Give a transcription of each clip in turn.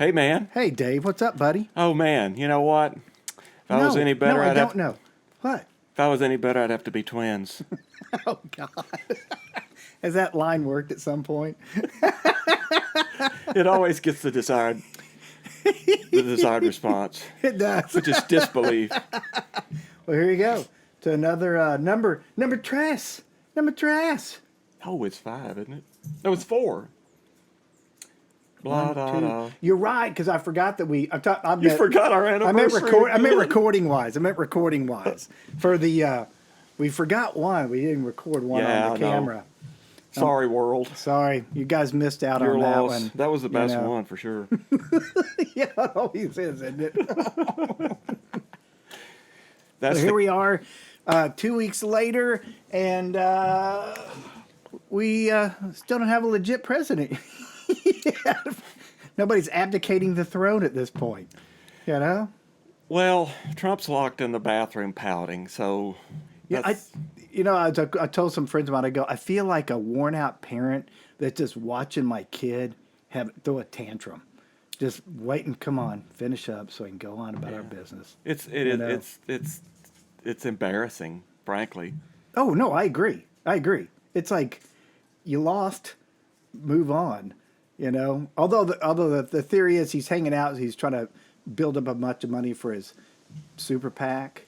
Hey, man. Hey, Dave. What's up, buddy? Oh, man. You know what? If I was any better, I don't know. What? If I was any better, I'd have to be twins. Oh, God. Has that line worked at some point? It always gets the desired response. It does. Which is disbelief. Well, here you go. To another number tres. Number tres. Oh, it's 5, isn't it? No, it's 4. Blah, da, da. You're right, because I forgot that You forgot our anniversary. I meant recording wise. For the, we forgot one. We didn't record one on the camera. Sorry, world. Sorry, you guys missed out Your on loss. that one. That was the best one for sure. Yeah, it always is, isn't it? Here we are, 2 weeks later, and we still don't have a legit president. Nobody's abdicating the throne at this point, you know? Well, Trump's locked in the bathroom pouting, so... Yeah, I told some friends of mine, I feel like a worn-out parent that's just watching my kid throw a tantrum. Just waiting, come on, finish up so we can go on about our business. It's embarrassing, frankly. Oh, no, I agree. It's like, you lost, move on. You know, although the theory is he's hanging out, he's trying to build up a bunch of money for his super PAC,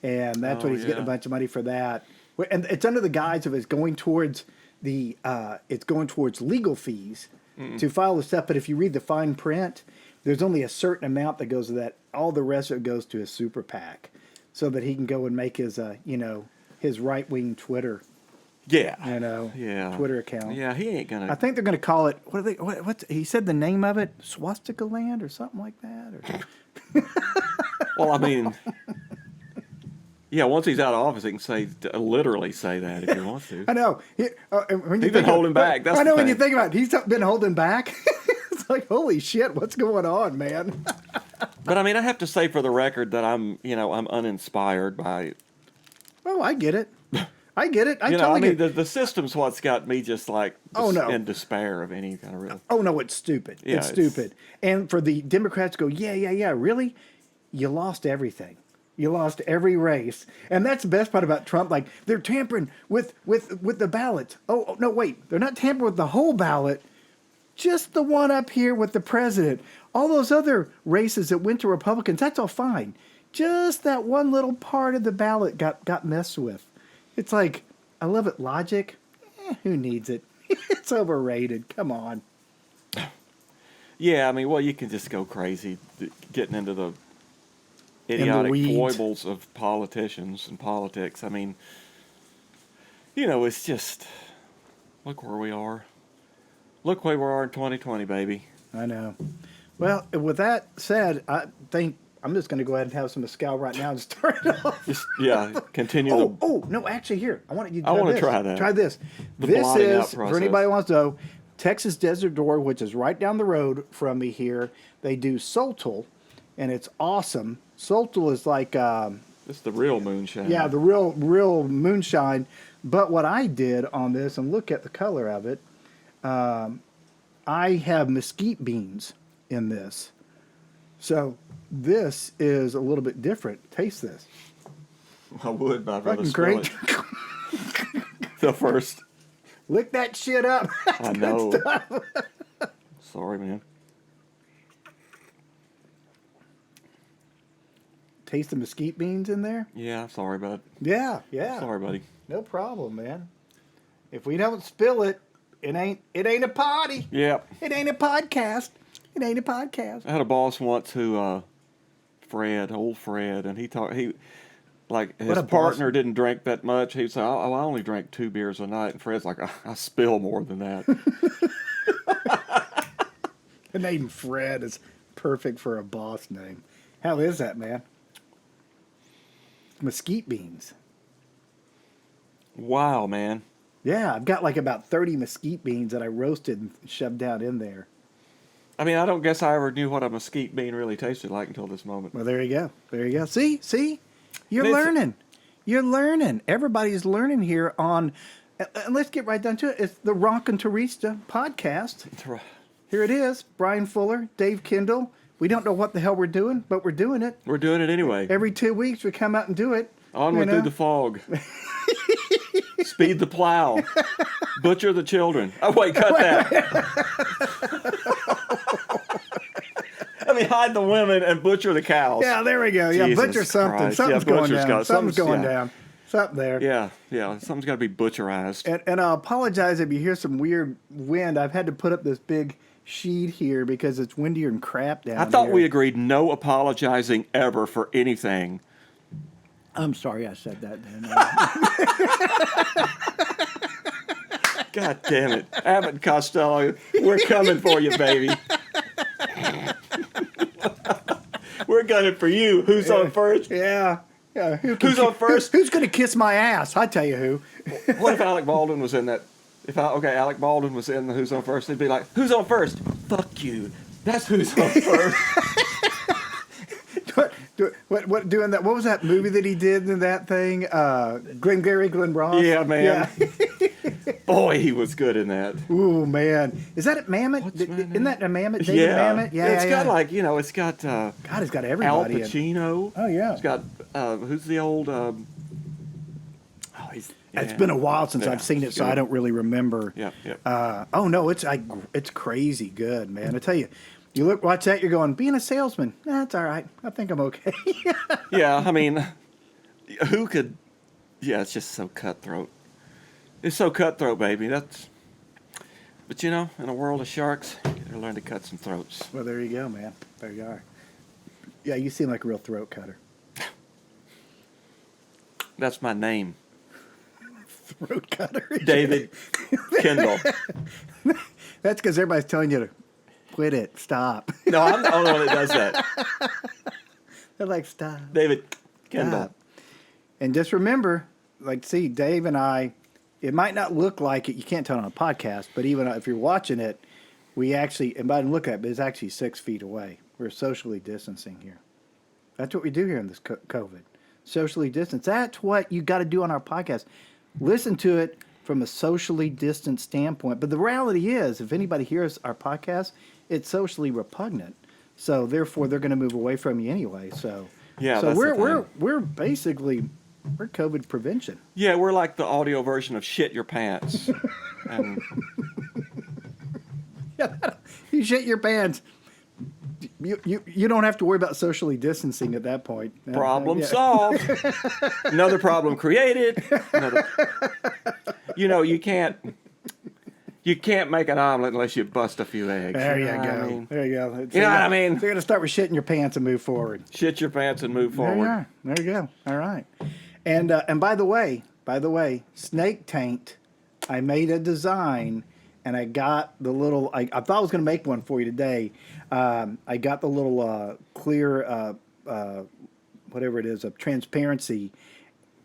and that's what he's getting a bunch of money for that. And it's under the guise of it's going towards legal fees to file the stuff. But if you read the fine print, there's only a certain amount that goes to that. All the rest of it goes to his super PAC, so that he can go and make his his right wing Twitter. Yeah. Twitter account. Yeah, he ain't gonna. I think they're gonna call it. What's he said the name of it? Swastika Land or something like that. Well, I mean, yeah. Once he's out of office, he can literally say that if he wants to. I know. He's been holding back. That's when you think about it, he's been holding back. It's like, holy shit, what's going on, man? But I mean, I have to say for the record that I'm uninspired by. Oh, I get it. I get it. The system's what's got me just like in despair of any kind of real. Oh, no, it's stupid. Yeah, it's stupid. And for the Democrats to go, yeah, really? You lost everything. You lost every race. And that's the best part about Trump. Like, they're tampering with the ballots. Oh, no, wait. They're not tampering with the whole ballot. Just the one up here with the president. All those other races that went to Republicans, that's all fine. Just that one little part of the ballot got messed with. It's like, I love it. Logic, who needs it? It's overrated. Come on. Yeah, I mean, well, you can just go crazy getting into the idiotic foibles of politicians and politics. I mean, it's just, look where we are. Look where we are in 2020, baby. I know. Well, with that said, I think I'm just going to go ahead and have some mezcal right now and start it off. Continue. No, actually, here. I want to try that. Try this. This is, for anybody who wants to know, Texas Desert Door, which is right down the road from me here. They do Soltal, and it's awesome. Soltal is like... it's the real moonshine. Yeah, the real moonshine. But what I did on this, and look at the color of it, I have mesquite beans in this. So... this is a little bit different. Taste this. I would, but I'd rather fucking smell great. it. The first. Lick that shit up. I know. Sorry, man. Taste the mesquite beans in there? Yeah, sorry, bud. Yeah. Sorry, buddy. No problem, man. If we don't spill it, it ain't a party. Yep. It ain't a podcast. It ain't a podcast. I had a boss once who, old Fred, and his partner didn't drink that much. He'd say, I only drink 2 beers a night. And Fred's like, I spill more than that. The name Fred is perfect for a boss name. How is that, man? Mesquite beans. Wow, man. Yeah, I've got like about 30 mesquite beans that I roasted and shoved down in there. I mean, I don't guess I ever knew what a mesquite bean really tasted like until this moment. Well, there you go. See? You're learning. Everybody's learning here on, and let's get right down to it. It's the Raconteurista Podcast. Here it is. Brian Fuller, Dave Kendall. We don't know what the hell we're doing, but we're doing it. We're doing it anyway. Every 2 weeks we come out and do it. Onward through the fog. Speed the plow. Butcher the children. Oh, wait, cut that. I mean, hide the women and butcher the cows. Yeah, there we go. Yeah, Jesus butcher something. Christ. Something's going down. Something's Something's going down. Something there. Yeah. Something's got to be butcherized. And I apologize if you hear some weird wind. I've had to put up this big sheet here because it's windier and crap down here. I thought we agreed no apologizing ever for anything. I'm sorry I said that. God damn it. Abbott and Costello, we're coming for you, baby. We're gunning for you. Who's on first? Yeah. Who's on first? Who's going to kiss my ass? I tell you who. What if Alec Baldwin was in that? Alec Baldwin was in the Who's on First. They'd be like, who's on first? Fuck you. That's who's on first. What doing that? What was that movie that he did in that thing? Glenn Ross. Yeah, man. Yeah. Boy, he was good in that. Ooh, man. Is that a Mamet? Isn't that a Mamet? David Mamet? Yeah, it's got like, it's got God, it's got Al everybody Pacino. Oh yeah. It's got who's the old It's been a while since I've seen it, so I don't really remember. Yeah. Oh no, it's crazy good, man. I tell you, you watch that, you're going, being a salesman, that's all right. I think I'm okay. Yeah, I mean, who could? Yeah, it's just so cutthroat. It's so cutthroat, baby. But in a world of sharks, you gotta learn to cut some throats. Well, there you go, man. There you are. Yeah, you seem like a real throat cutter. That's my name. Throat cutter. David Kendall. That's because everybody's telling you to quit it. Stop. No, I'm the only one that does that. They're like, stop. David Kendall. Stop. And just remember, Dave and I, it might not look like it. You can't tell on a podcast, but even if you're watching it, we actually, and I didn't look at it, but it's actually 6 feet away. We're socially distancing here. That's what we do here in this COVID. Socially distance. That's what you got to do on our podcast. Listen to it from a socially distant standpoint. But the reality is, if anybody hears our podcast, it's socially repugnant. So therefore, they're going to move away from you anyway. So yeah, so we're basically COVID prevention. Yeah, we're like the audio version of shit your pants. And yeah, you shit your pants. You don't have to worry about socially distancing at that point. Problem solved. Another problem created. You can't make an omelet unless you bust a few eggs. There you go. There you go. You know what I mean? So you're going to start with shitting your pants and move forward. Shit your pants and move forward. There you go. All right. And by the way, snake taint, I made a design. And I got the little, I thought I was going to make one for you today. I got the little clear, whatever it is, of transparency.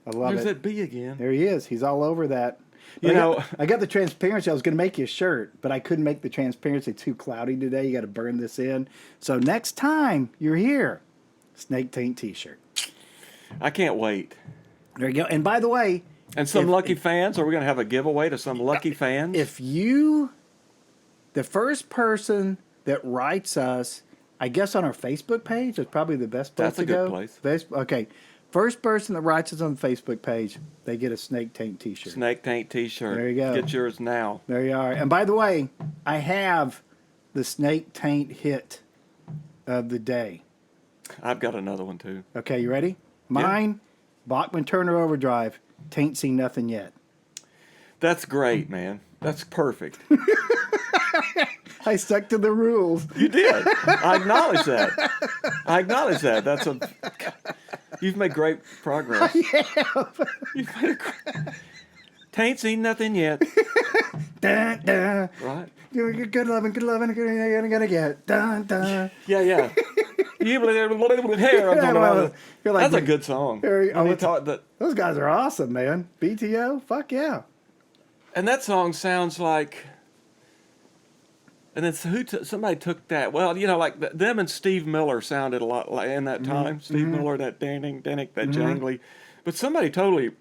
I love it. There's that bee again. There he is. He's all over that. I got the transparency. I was going to make you a shirt, but I couldn't make the transparency too cloudy today. You got to burn this in. So next time you're here, snake taint t-shirt. I can't wait. There you go. And by the way, and some lucky fans, are we going to have a giveaway to some lucky fans? The first person that writes us, I guess on our Facebook page is probably the best place to go. That's a good place. Okay. First person that writes us on the Facebook page, they get a snake taint t-shirt. Snake taint t-shirt. There you go. Get yours now. There you are. And by the way, I have the snake taint hit of the day. I've got another one too. Okay, you ready? Mine, Bachman Turner Overdrive. Tain't seen nothing yet. That's great, man. That's perfect. I stuck to the rules. You did. I acknowledge that. You've made great progress. You've made Tain't seen nothing yet. Dun, dun. Right. Good loving, gonna get. Dun, dun. Yeah. You believe hair. That's a good song. Those guys are awesome, man. BTO, fuck yeah. And that song sounds like. And then somebody took that. Well, them and Steve Miller sounded a lot like in that time. Steve Miller, that that jangly. But somebody totally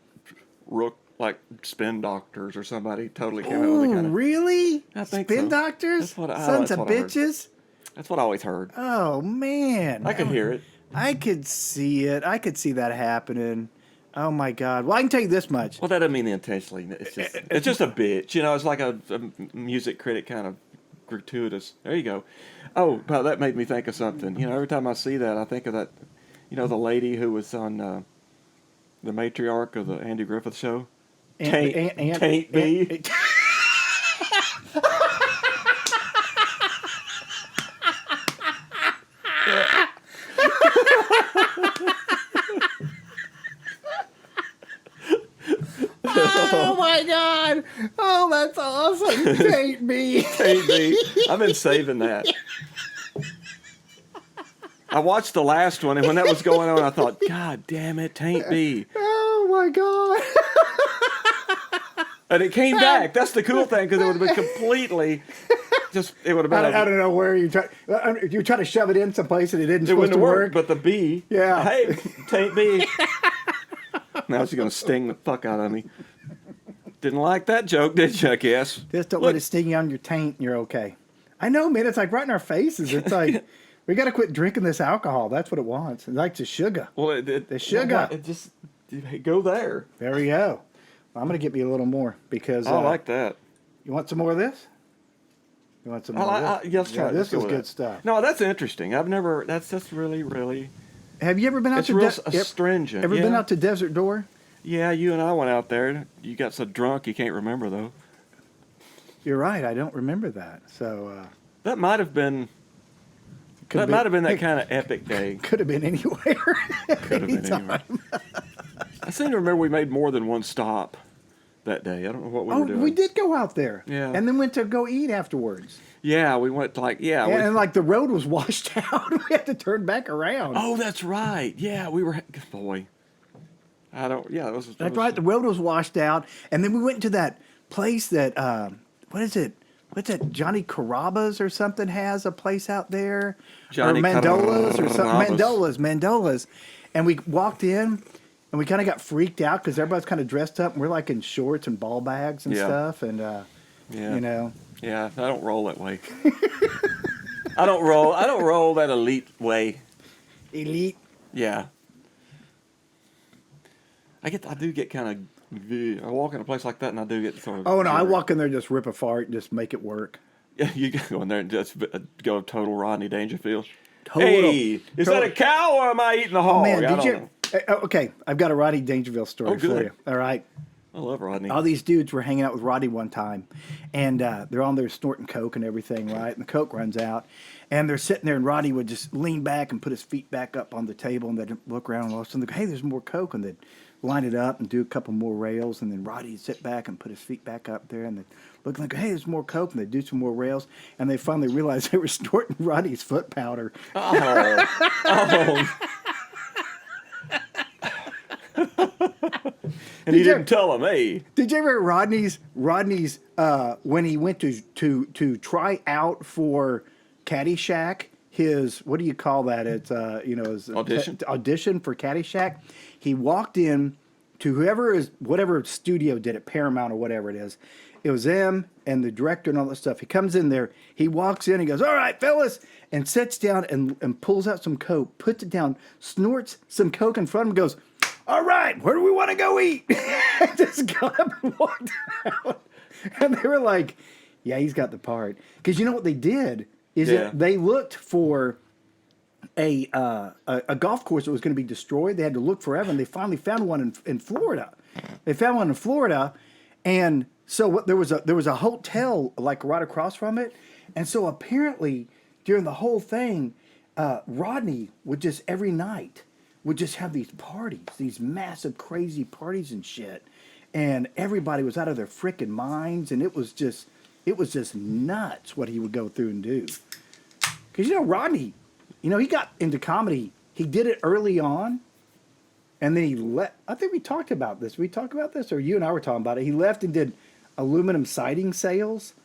like spin doctors or somebody totally came out with the kind of. Really? I think Spin so. doctors? Sons of bitches? That's what I always heard. Oh, man. I could hear it. I could see it. I could see that happening. Oh, my God. Well, I can tell you this much. Well, that doesn't mean intentionally. It's just a bitch. You know, it's like a music critic kind of gratuitous. There you go. Oh, well, that made me think of something. You know, every time I see that, I think of that, you know, the lady who was on the matriarch of the Andy Griffith Show. Taint B. Oh my God! Oh, that's awesome! Taint me. Taint me. I've been saving that. I watched the last one, and when that was going on, I thought, God damn it, Taint me. Oh my God! And it came back. That's the cool thing, because it would have been completely just. It would have been. I don't know where you try. You try to shove it in someplace and it didn't. It wouldn't supposed to work. But the bee. Yeah. Hey, Taint B. Now she's gonna sting the fuck out of me. Didn't like that joke, did you? I guess. Just don't let it sting you on your taint, and you're okay. I know, man. It's like right in our faces. It's like we got to quit drinking this alcohol. That's what it wants. It likes the sugar. Well, the sugar. It just go there. There we go. I'm gonna get me a little more because I like that. You want some more of this? You want some more of this? Yes, try it. This is good stuff. No, that's interesting. I've never. That's just really, really. Have you ever been out it's to real astringent. Ever been out to Desert Door? Yeah, you and I went out there. You got so drunk you can't remember though. You're right. I don't remember that. So that might have been. That might have been that kind of epic day. Could have been anywhere. Could have been anywhere. I seem to remember we made more than one stop that day. I don't know what we were doing. We did go out there. Yeah. And then went to go eat afterwards. Yeah, we went to and like the road was washed out. We had to turn back around. Oh, that's right. Yeah, we were. Boy. That's right. The road was washed out. And then we went to that place that, what is it? What's that? Johnny Carrabba's or something has a place out there. Johnny or Mandola's or something. Carrabba's. Mandola's. And we walked in. And we kind of got freaked out because everybody's kind of dressed up, and we're like in shorts and ball bags and stuff, and you know. Yeah, I don't roll that way. I don't roll that elite way. Elite. Yeah. I do get kind of. I walk in a place like that, and I do get sort of. Oh no! I walk in there, just rip a fart, and just make it work. Yeah, you go in there and just go total Rodney Dangerfield. Total, hey, is that a cow or am I eating the hog? Oh, man, did you? Okay, I've got a Rodney Dangerfield story for you. All right. I love Rodney. All these dudes were hanging out with Rodney one time, and they're on there snorting coke and everything, right? And the coke runs out, and they're sitting there, and Rodney would just lean back and put his feet back up on the table, and they'd look around, and all of a sudden, they'd go, hey, there's more coke, and they'd line it up and do a couple more rails, and then Rodney'd sit back and put his feet back up there, and they'd look and go, hey, there's more coke, and they'd do some more rails, and they finally realized they were snorting Rodney's foot powder. Oh. And he didn't tell him, hey. Did you ever Rodney's when he went to try out for Caddyshack, his, what do you call that? It's his audition for Caddyshack. He walked in to whatever studio did it, Paramount or whatever it is. It was them and the director and all that stuff. He comes in there, he walks in, he goes, all right, fellas, and sits down and pulls out some coke, puts it down, snorts some coke in front of him, goes, all right, where do we want to go eat? Just got up and walked out. And they were like, yeah, he's got the part. Because you know what they did is that they looked for a golf course that was going to be destroyed. They had to look forever, and they finally found one in Florida. They found one in Florida, and so there was a hotel like right across from it. And so apparently during the whole thing, Rodney would just every night would just have these parties, these massive, crazy parties and shit. And everybody was out of their frickin' minds, and it was just nuts what he would go through and do. Because, Rodney, he got into comedy. He did it early on, and then he left. I think we talked about this. We talked about this, or you and I were talking about it. He left and did aluminum siding sales,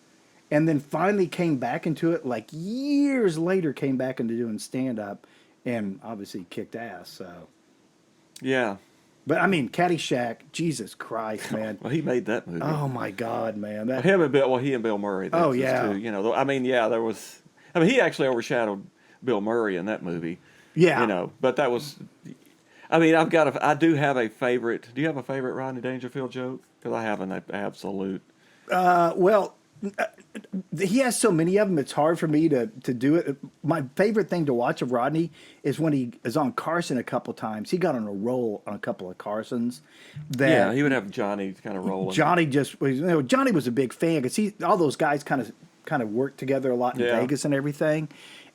and then finally came back into it, like years later, came back into doing stand-up. And obviously kicked ass. So, yeah, But I mean, Caddyshack, Jesus Christ, man. Well, he made that movie. Oh my God, man. That, He and Bill Murray. Oh, yeah. Too, you know, I mean, yeah, there was. I mean, he actually overshadowed Bill Murray in that movie. yeah. You know, but that was. I mean, I do have a favorite. Do you have a favorite Rodney Dangerfield joke? Because I have an absolute. Well, he has so many of them. It's hard for me to do it. My favorite thing to watch of Rodney is when he is on Carson a couple times. He got on a roll on a couple of Carsons. Yeah, he would have Johnny kind of rolling. Johnny Johnny was a big fan because all those guys kind of worked together a lot in Vegas and everything,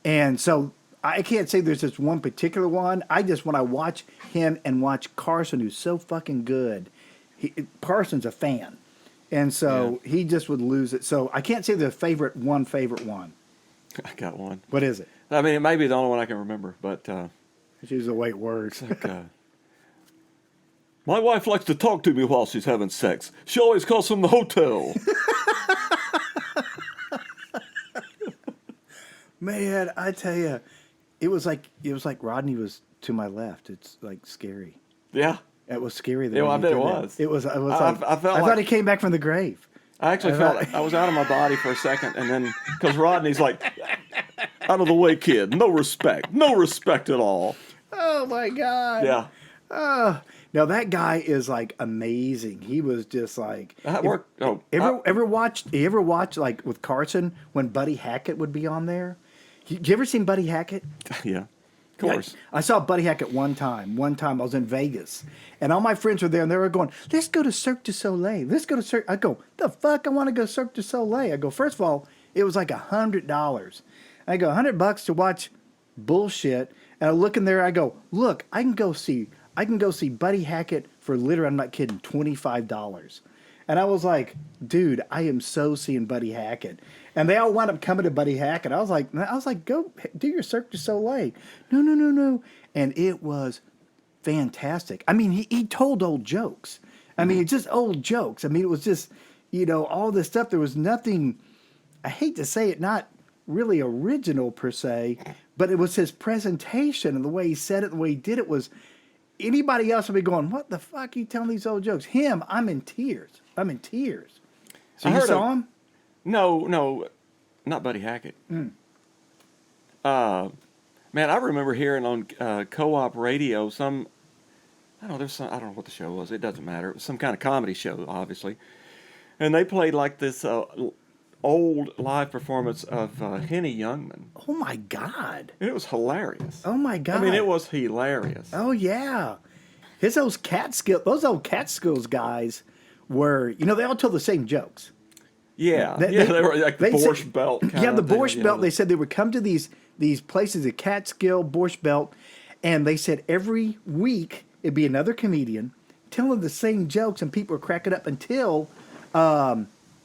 and so I can't say there's just one particular one. When I watch him and watch Carson, who's so fucking good, Carson's a fan. And so he just would lose it. So I can't say the favorite one. I got one. What is it? I mean, it may be the only one I can remember, but Just use the white words. like, my wife likes to talk to me while she's having sex. She always calls from the hotel. Man, I tell you, it was like Rodney was to my left. It's like scary. Yeah. It was scary. Yeah, well, I bet it was. It was. I felt thought he came back from the grave. I actually felt like I was out of my body for a second, and then because Rodney's like, out of the way, kid. No respect at all. Oh my God. Yeah. Oh, now that guy is like amazing. He was just like. That worked. Ever watched like with Carson when Buddy Hackett would be on there? Did you ever seen Buddy Hackett? Yeah. Of course. Yeah, I saw Buddy Hackett one time. I was in Vegas, and all my friends were there, and they were going, "Let's go to Cirque du Soleil. Let's go to Cirque." I go, "The fuck! I want to go Cirque du Soleil." I go, first of all, it was like $100. I go, $100 to watch bullshit. And I look in there. I go, look, I can go see Buddy Hackett for literally, I'm not kidding, $25. And I was like, dude, I am so seeing Buddy Hackett. And they all wound up coming to Buddy Hackett. I was like, go do your Cirque du Soleil. No. And it was fantastic. I mean, he told old jokes. I mean, just old jokes. I mean, it was just, all this stuff. There was nothing, I hate to say it, not really original per se, but it was his presentation and the way he said it, the way he did it was, anybody else would be going, what the fuck are you telling these old jokes? Him, I'm in tears. So you saw him? No, not Buddy Hackett. Man, I remember hearing on co-op radio I don't know what the show was. It doesn't matter. It was some kind of comedy show, obviously. And they played like this old live performance of Henny Youngman. Oh my God. And it was hilarious. Oh my God. I mean, it was hilarious. Oh yeah. Those old Catskills guys were, they all told the same jokes. Yeah, they were like the Borscht Belt. Yeah, the Borscht Belt. They said they would come to these places, the Catskill, Borscht Belt, and they said every week it'd be another comedian telling the same jokes, and people were cracking up until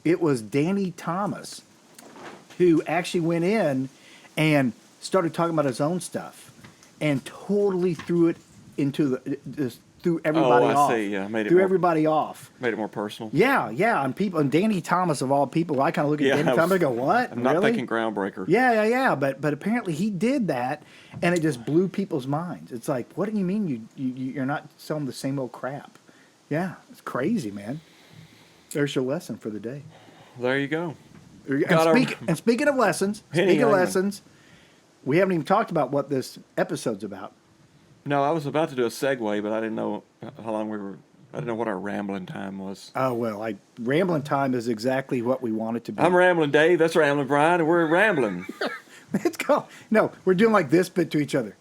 it was Danny Thomas who actually went in and started talking about his own stuff and totally threw it into threw everybody off. See. Yeah, everybody off. Made it more personal. Yeah, and Danny Thomas of all people, I kind of look at Danny Thomas and go, "What? I'm not thinking groundbreaker." Yeah. But apparently he did that, and it just blew people's minds. It's like, what do you mean you're not selling the same old crap? Yeah, it's crazy, man. There's your lesson for the day. There you go. And speaking of lessons, we haven't even talked about what this episode's about. No, I was about to do a segue, but I didn't know how long I didn't know what our rambling time was. Oh, well, rambling time is exactly what we want it to be. I'm Rambling Dave, that's Rambling Brian, and we're rambling. Let's go. No, we're doing like this bit to each other.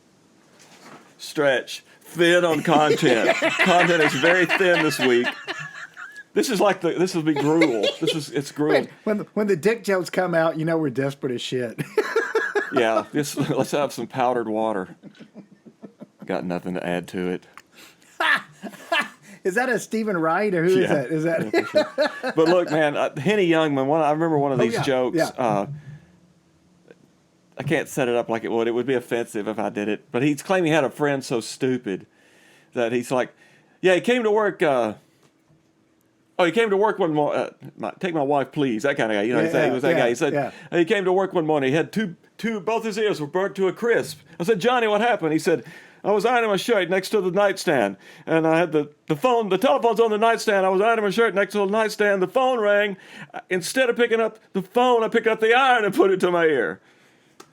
Stretch. Thin on content. Content is very thin this week. This will be gruel. It's gruel. When the dick jokes come out, we're desperate as shit. Yeah, let's have some powdered water. Got nothing to add to it. Is that a Stephen Wright or who is that? Is that? Yeah, for sure. But look, man, Henny Youngman. I remember one of these jokes. Yeah. I can't set it up like it would. It would be offensive if I did it. But he's claiming he had a friend so stupid that he's like, yeah, he came to work. He came to work one morning. Take my wife, please. That kind of guy. He was that guy. He said he came to work one morning. He had both his ears were burnt to a crisp. I said, Johnny, what happened? He said, I was ironing my shirt next to the nightstand, and I had the telephone's on the nightstand. I was ironing my shirt next to the nightstand. The phone rang. Instead of picking up the phone, I picked up the iron and put it to my ear.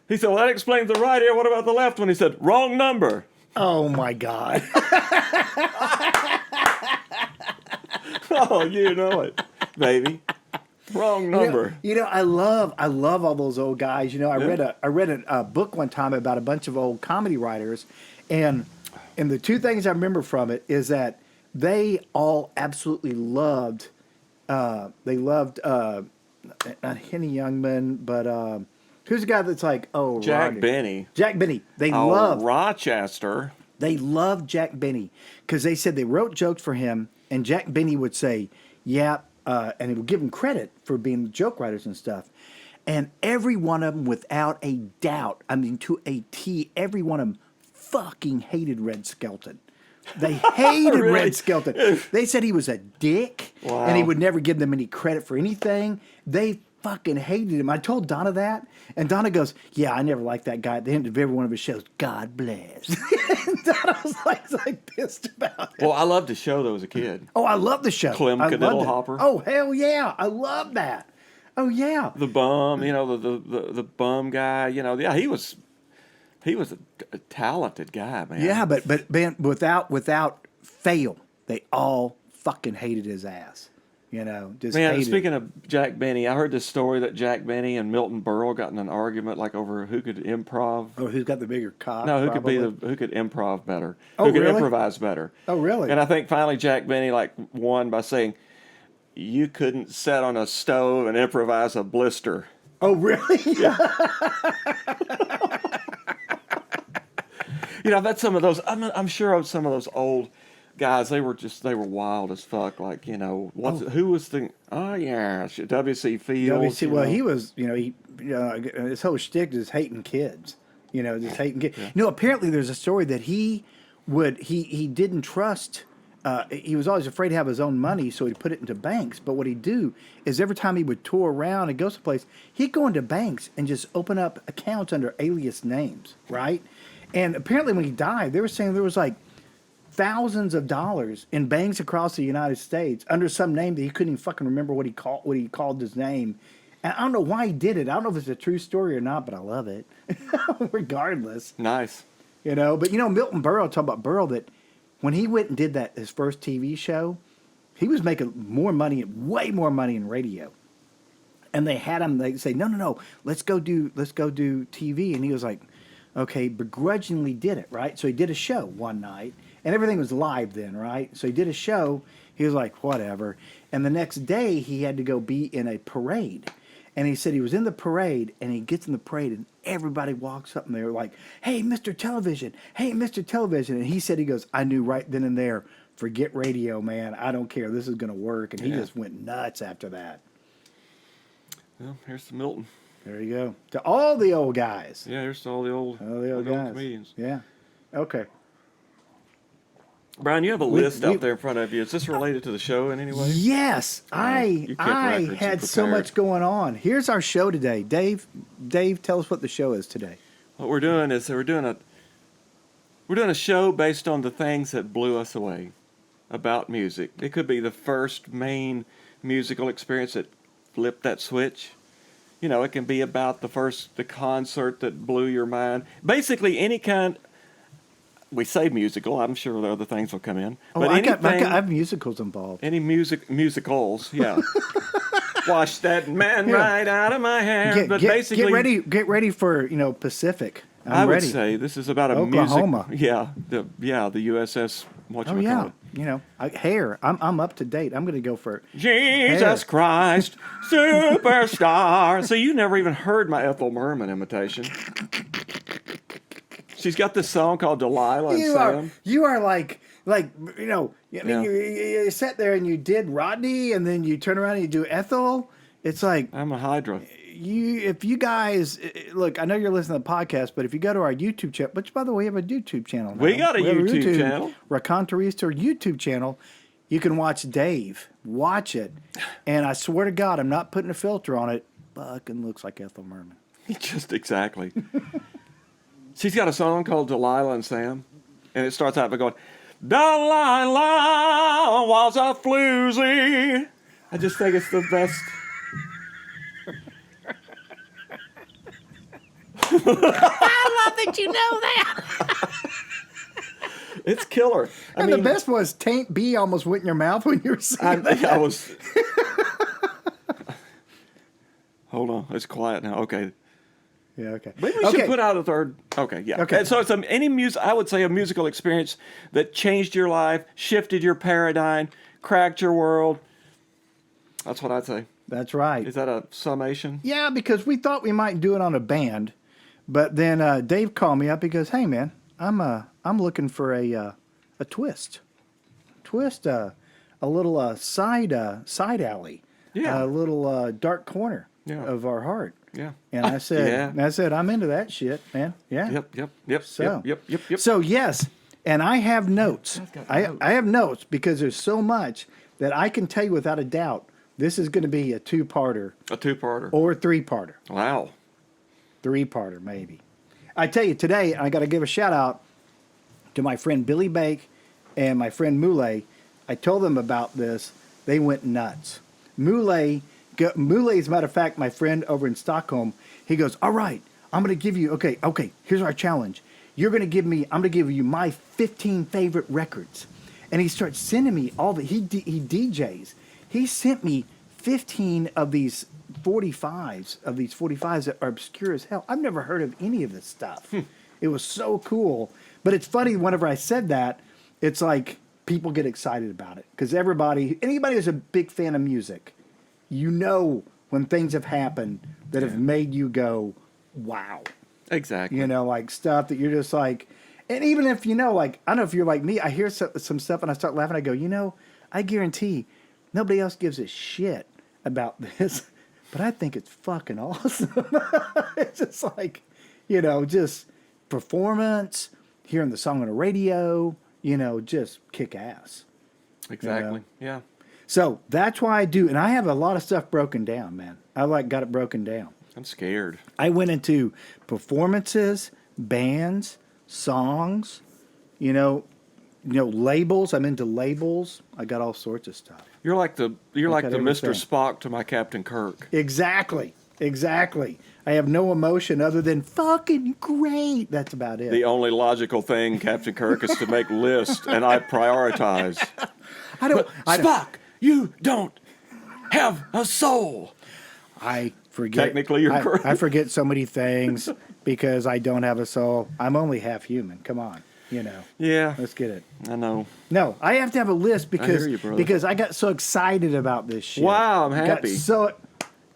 He said, well, that explains the right ear. What about the left one? He said, wrong number. Oh, my God. Oh, you know it, baby. Wrong number. I love all those old guys. I read a book one time about a bunch of old comedy writers, and the two things I remember from it is that they all absolutely loved not Henny Youngman, but who's the guy that's like, Jack Benny. Jack Benny. They loved Rochester. They loved Jack Benny because they said they wrote jokes for him, and Jack Benny would say, yeah, and he would give them credit for being joke writers and stuff. And every one of them, without a doubt, I mean, to a T, every one of them fucking hated Red Skelton. They hated Really? Red Skelton. They said he was a dick, Wow. and he would never give them any credit for anything. They fucking hated him. I told Donna that, and Donna goes, yeah, I never liked that guy at the end of every one of his shows. God bless. And Donna was like pissed about it. Well, I loved the show though as a kid. Oh, I love the show. Clem I loved Cadiddle it. Hopper. Oh, hell yeah. I love that. Oh, yeah. The bum, the bum guy, yeah, he was a talented guy, man. Yeah, but man, without fail, they all fucking hated his ass. Just Man, hated speaking of Jack Benny, I heard this story that Jack Benny and Milton Berle got in an argument like over who could improv. Oh, who's got the bigger cock? No, who probably? could improv better? Oh, who could really? improvise better? Oh, really? And I think finally Jack Benny won by saying, "You couldn't sit on a stove and improvise a blister." Oh, really? Yeah. That's some of those. I'm sure of some of those old guys. They were wild as fuck. Like who was the? Oh yeah, W.C. Fields. Well, he was. His whole shtick is hating kids. Just hating kids. Yeah. Apparently there's a story that he didn't trust. He was always afraid to have his own money, so he'd put it into banks. But what he'd do is every time he would tour around and go someplace, he'd go into banks and just open up accounts under alias names, right? And apparently when he died, they were saying there was like thousands of dollars in banks across the United States under some name that he couldn't even fucking remember what he called his name. And I don't know why he did it. I don't know if it's a true story or not, but I love it. Regardless. Nice. But Milton Berle, talk about Berle, that when he went and did his first TV show, he was making way more money in radio. And they had him, they say, no, let's go do TV. And he was like, okay, begrudgingly did it, right? So he did a show one night, and everything was live then, right? So he did a show, he was like, whatever. And the next day, he had to go be in a parade. And he said he was in the parade, and he gets in the parade, and everybody walks up, and they're like, hey, Mr. Television, hey, Mr. Television. And he said, he goes, I knew right then and there, forget radio, man. I don't care. This is going to work. And he just went nuts after that. Well, here's the Milton. There you go. To all the old guys. Yeah, here's all the old guys. comedians. Yeah. Okay. Brian, you have a list out there in front of you. Is this related to the show in any way? Yes. I had so much going on. Here's our show today. Dave, tell us what the show is today. What we're doing is we're doing a show based on the things that blew us away about music. It could be the first main musical experience that flipped that switch. It can be about the concert that blew your mind. Basically, any kind. We say musical. I'm sure the other things will come in. Oh, but I have musicals involved. Any musicals, yeah. Wash that man right out of my hair. Basically, get ready for Pacific. I would say this is about a Oklahoma. music. Yeah, the USS. Whatchamacallit. Hair. I'm up to date. I'm going to go for Jesus Christ, superstar. So you never even heard my Ethel Merman imitation. She's got this song called Delilah and Sam. You are like you sat there and you did Rodney, and then you turn around and you do Ethel. It's like I'm a Hydra. If you guys look, I know you're listening to the podcast, but if you go to our YouTube channel, which by the way, we have a YouTube channel now. We got a YouTube channel. Raconteurista YouTube channel. You can watch Dave. Watch it. And I swear to God, I'm not putting a filter on it. Fucking looks like Ethel Merman. Just exactly. She's got a song called Delilah and Sam. And it starts out by going, Delilah was a floozy. I just think it's the best. I love that you know that. It's killer. And the best was Taint B almost went in your mouth when you were saying that. I was. Hold on. It's quiet now. Okay. Yeah, okay. Maybe we should put out a third. Okay, yeah. Okay. And so it's any music. I would say a musical experience that changed your life, shifted your paradigm, cracked your world. That's what I'd say. That's right. Is that a summation? Yeah, because we thought we might do it on a band, but then Dave called me up. He goes, "Hey, man, I'm looking for a twist, a little side alley, Yeah. a little dark corner of our heart." Yeah. And I said, I'm into that shit, man. Yeah. Yep. So, Yep. So yes, and I have notes. I have notes because there's so much that I can tell you without a doubt. This is going to be a two-parter. A two-parter. Or a three-parter. Wow. Three-parter, maybe. I tell you, today, I got to give a shout-out to my friend Billy Bake and my friend Moulay. I told them about this. They went nuts. Moulay, as a matter of fact, my friend over in Stockholm, he goes, all right, I'm going to give you, okay, here's our challenge. I'm going to give you my 15 favorite records. And he starts sending me all he DJs. He sent me 15 of these 45s that are obscure as hell. I've never heard of any of this stuff. It was so cool. But it's funny, whenever I said that, it's like people get excited about it. Because anybody who's a big fan of music, you know when things have happened that have made you go, wow. Exactly. You know, like stuff that you're just like, and even if I don't know if you're like me, I hear some stuff and I start laughing. I go, I guarantee nobody else gives a shit about this, but I think it's fucking awesome. It's just like, just performance, hearing the song on the radio, just kick ass. Exactly. Yeah. So that's why I do. And I have a lot of stuff broken down, man. I got it broken down. I'm scared. I went into performances, bands, songs, labels. I'm into labels. I got all sorts of stuff. You're like the everything. Mr. Spock to my Captain Kirk. Exactly. I have no emotion other than fucking great. That's about it. The only logical thing, Captain Kirk, is to make lists, and I prioritize. Spock, you don't have a soul. I forget. Technically, you're correct. I forget so many things because I don't have a soul. I'm only half human. Come on. Yeah. Let's get it. I know. No, I have to have a list because I hear you, because I got so excited about this shit. Wow, I'm happy.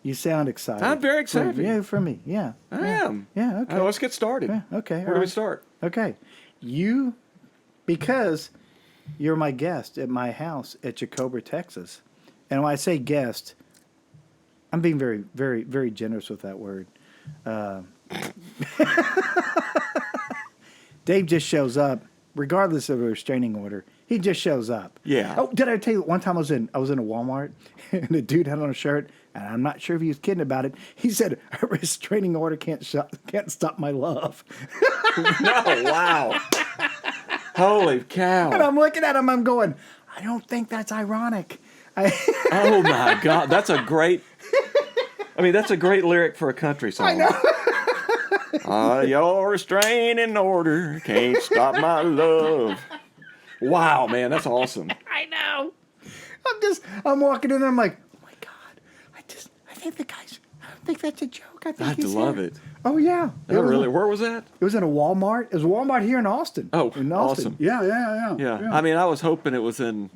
You sound excited. I'm very excited. For me. Yeah. I am. Yeah, okay. Let's get started. Yeah, okay. Where do we start? Okay. Because you're my guest at my house at Jacoba, Texas. And when I say guest, I'm being very, very, very generous with that word. Dave just shows up, regardless of a restraining order. He just shows up. Yeah. Oh, did I tell you one time I was in a Walmart and a dude had on a shirt, and I'm not sure if he was kidding about it. He said, "A restraining order can't stop my love." No, wow. Holy cow. And I'm looking at him, I'm going, I don't think that's ironic. Oh my God, that's a great lyric for a country song. I know. Your restraining order can't stop my love. Wow, man, that's awesome. I know. I'm walking in and I'm like, oh my God, I don't think that's a joke. I think I'd love it. Oh yeah. Oh, really? Where was that? It was in a Walmart. It was a Walmart here in Austin. Oh, in Austin. awesome. Yeah. I mean, I was hoping it was in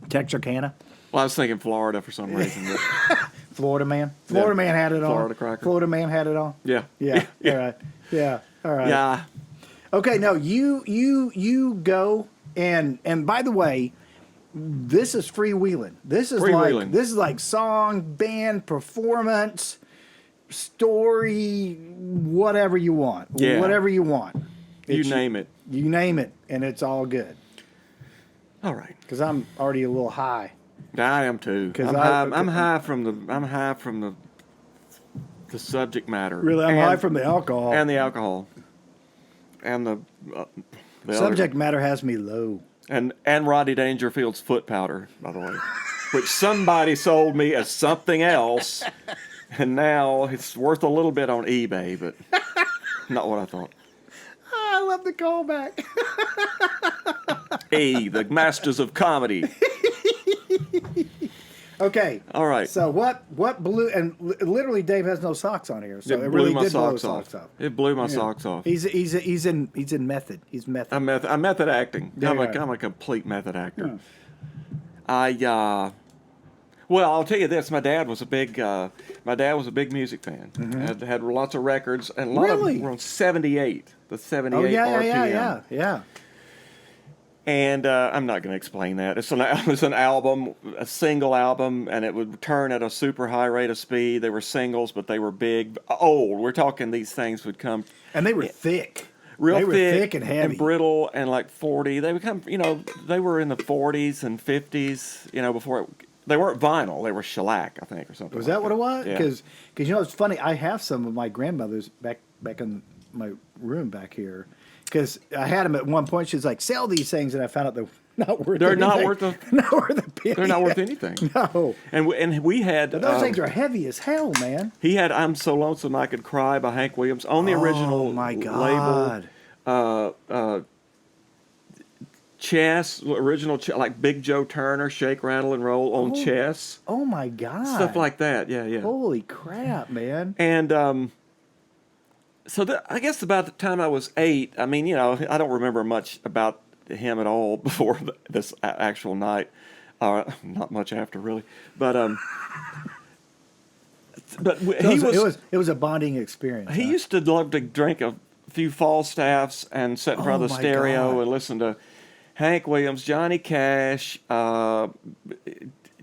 Texarkana. Well, I was thinking Florida for some reason. Florida man. Florida man had it on. Florida cracker. Florida man had it on. Yeah. Yeah. All right. Yeah. All right. Yeah. Okay. No, you go and by the way, this is freewheeling. This is like song, band, performance, story, whatever you want. Yeah. Whatever you want. You name it. You name it, and it's all good. All right. Because I'm already a little high. I am too. I'm high from the subject matter. Really, I'm high from the alcohol. And the alcohol. And the Subject matter has me low. And Rodney Dangerfield's foot powder, by the way, which somebody sold me as something else, and now it's worth a little bit on eBay, but not what I thought. I love the callback. Hey, the masters of comedy. Okay. All right. So what blew, and literally Dave has no socks on here, so it blew really my did blow socks his off. socks off. It blew my socks off. He's in method. He's method. I'm method acting. Yeah, I'm a complete method actor. Well, I'll tell you this. My dad was a big music fan. Had lots of records, and a lot of them were on 78. The 78 RPM. Yeah. And I'm not going to explain that. It was an album, a single album, and it would turn at a super high rate of speed. They were singles, but they were big, old. We're talking these things would come. And they were thick. Real they were thick and heavy. And brittle and like 40. They become, they were in the 40s and 50s, before they weren't vinyl. They were shellac, I think, or something. Was that what it was? Yeah. Because it's funny. I have some of my grandmother's back in my room back here. Because I had them at one point. She was like, "Sell these things," and I found out they're not worth. They're anything. not worth a. Not worth a penny. They're not worth anything. No. And we had. But those things are heavy as hell, man. He had "I'm So Lonesome I Could Cry" by Hank Williams on the original Oh my God. label. Chess, original like Big Joe Turner, Shake, Rattle, and Roll on Chess. Oh my God. Stuff like that. Yeah. Holy crap, man. And so I guess about the time I was 8, I mean, I don't remember much about him at all before this actual night. Not much after, really. But it was a bonding experience. He used to love to drink a few Falstaffs and sit in front of the stereo God. and listen to Hank Williams, Johnny Cash,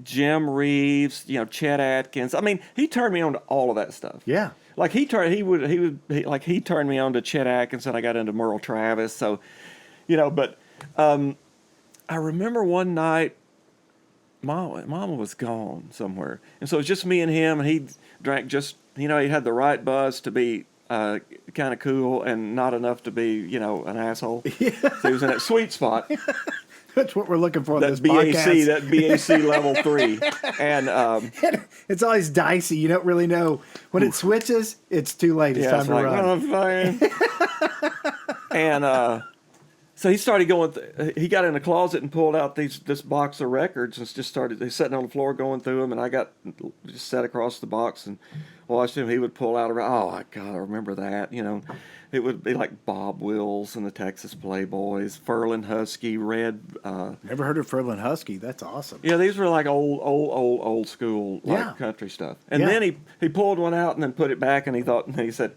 Jim Reeves, Chet Atkins. I mean, he turned me on to all of that stuff. Yeah. Like he turned me on to Chet Atkins, and I got into Merle Travis. So, but I remember one night, Mama was gone somewhere, and so it was just me and him, and he drank he had the right buzz to be kind of cool and not enough to be an asshole. Yeah. So he was in that sweet spot. That's what we're looking for. That this BAC, podcast. that BAC level 3, and it's always dicey. You don't really know when it switches. It's too late. It's time to run. And so he started going. He got in the closet and pulled out this box of records and just started. They sitting on the floor going through them, and I just sat across the box and watched him. He would pull out oh my God, I remember that. It would be like Bob Wills and the Texas Playboys, Furlan Husky, Red. Never heard of Furlan Husky. That's awesome. Yeah, these were like old school country stuff. And then he pulled one out and then put it back, and he said,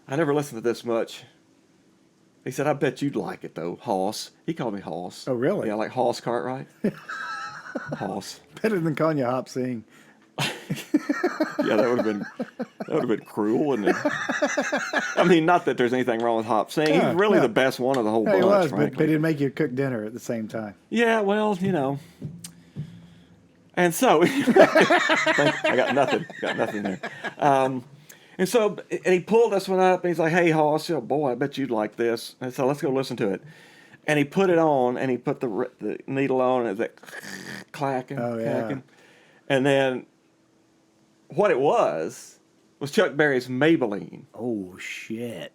"I never listened to this much." He said, "I bet you'd like it though, Hoss." He called me Hoss. Oh, really? Yeah, like Hoss Cartwright. Hoss. Better than calling you Hop Sing. Yeah, that would have been cruel, wouldn't it? I mean, not that there's anything wrong with Hop Sing. He's really the best one of the whole bunch. He was, frankly. but they didn't make you cook dinner at the same time. Yeah, well, And so, I got nothing there. And so, and he pulled this one up, and he's like, "Hey, Hoss, boy, I bet you'd like this." And so let's go listen to it. And he put it on, and he put the needle on, and it's like clacking, clacking. And then what it was Chuck Berry's Maybelline. Oh, shit.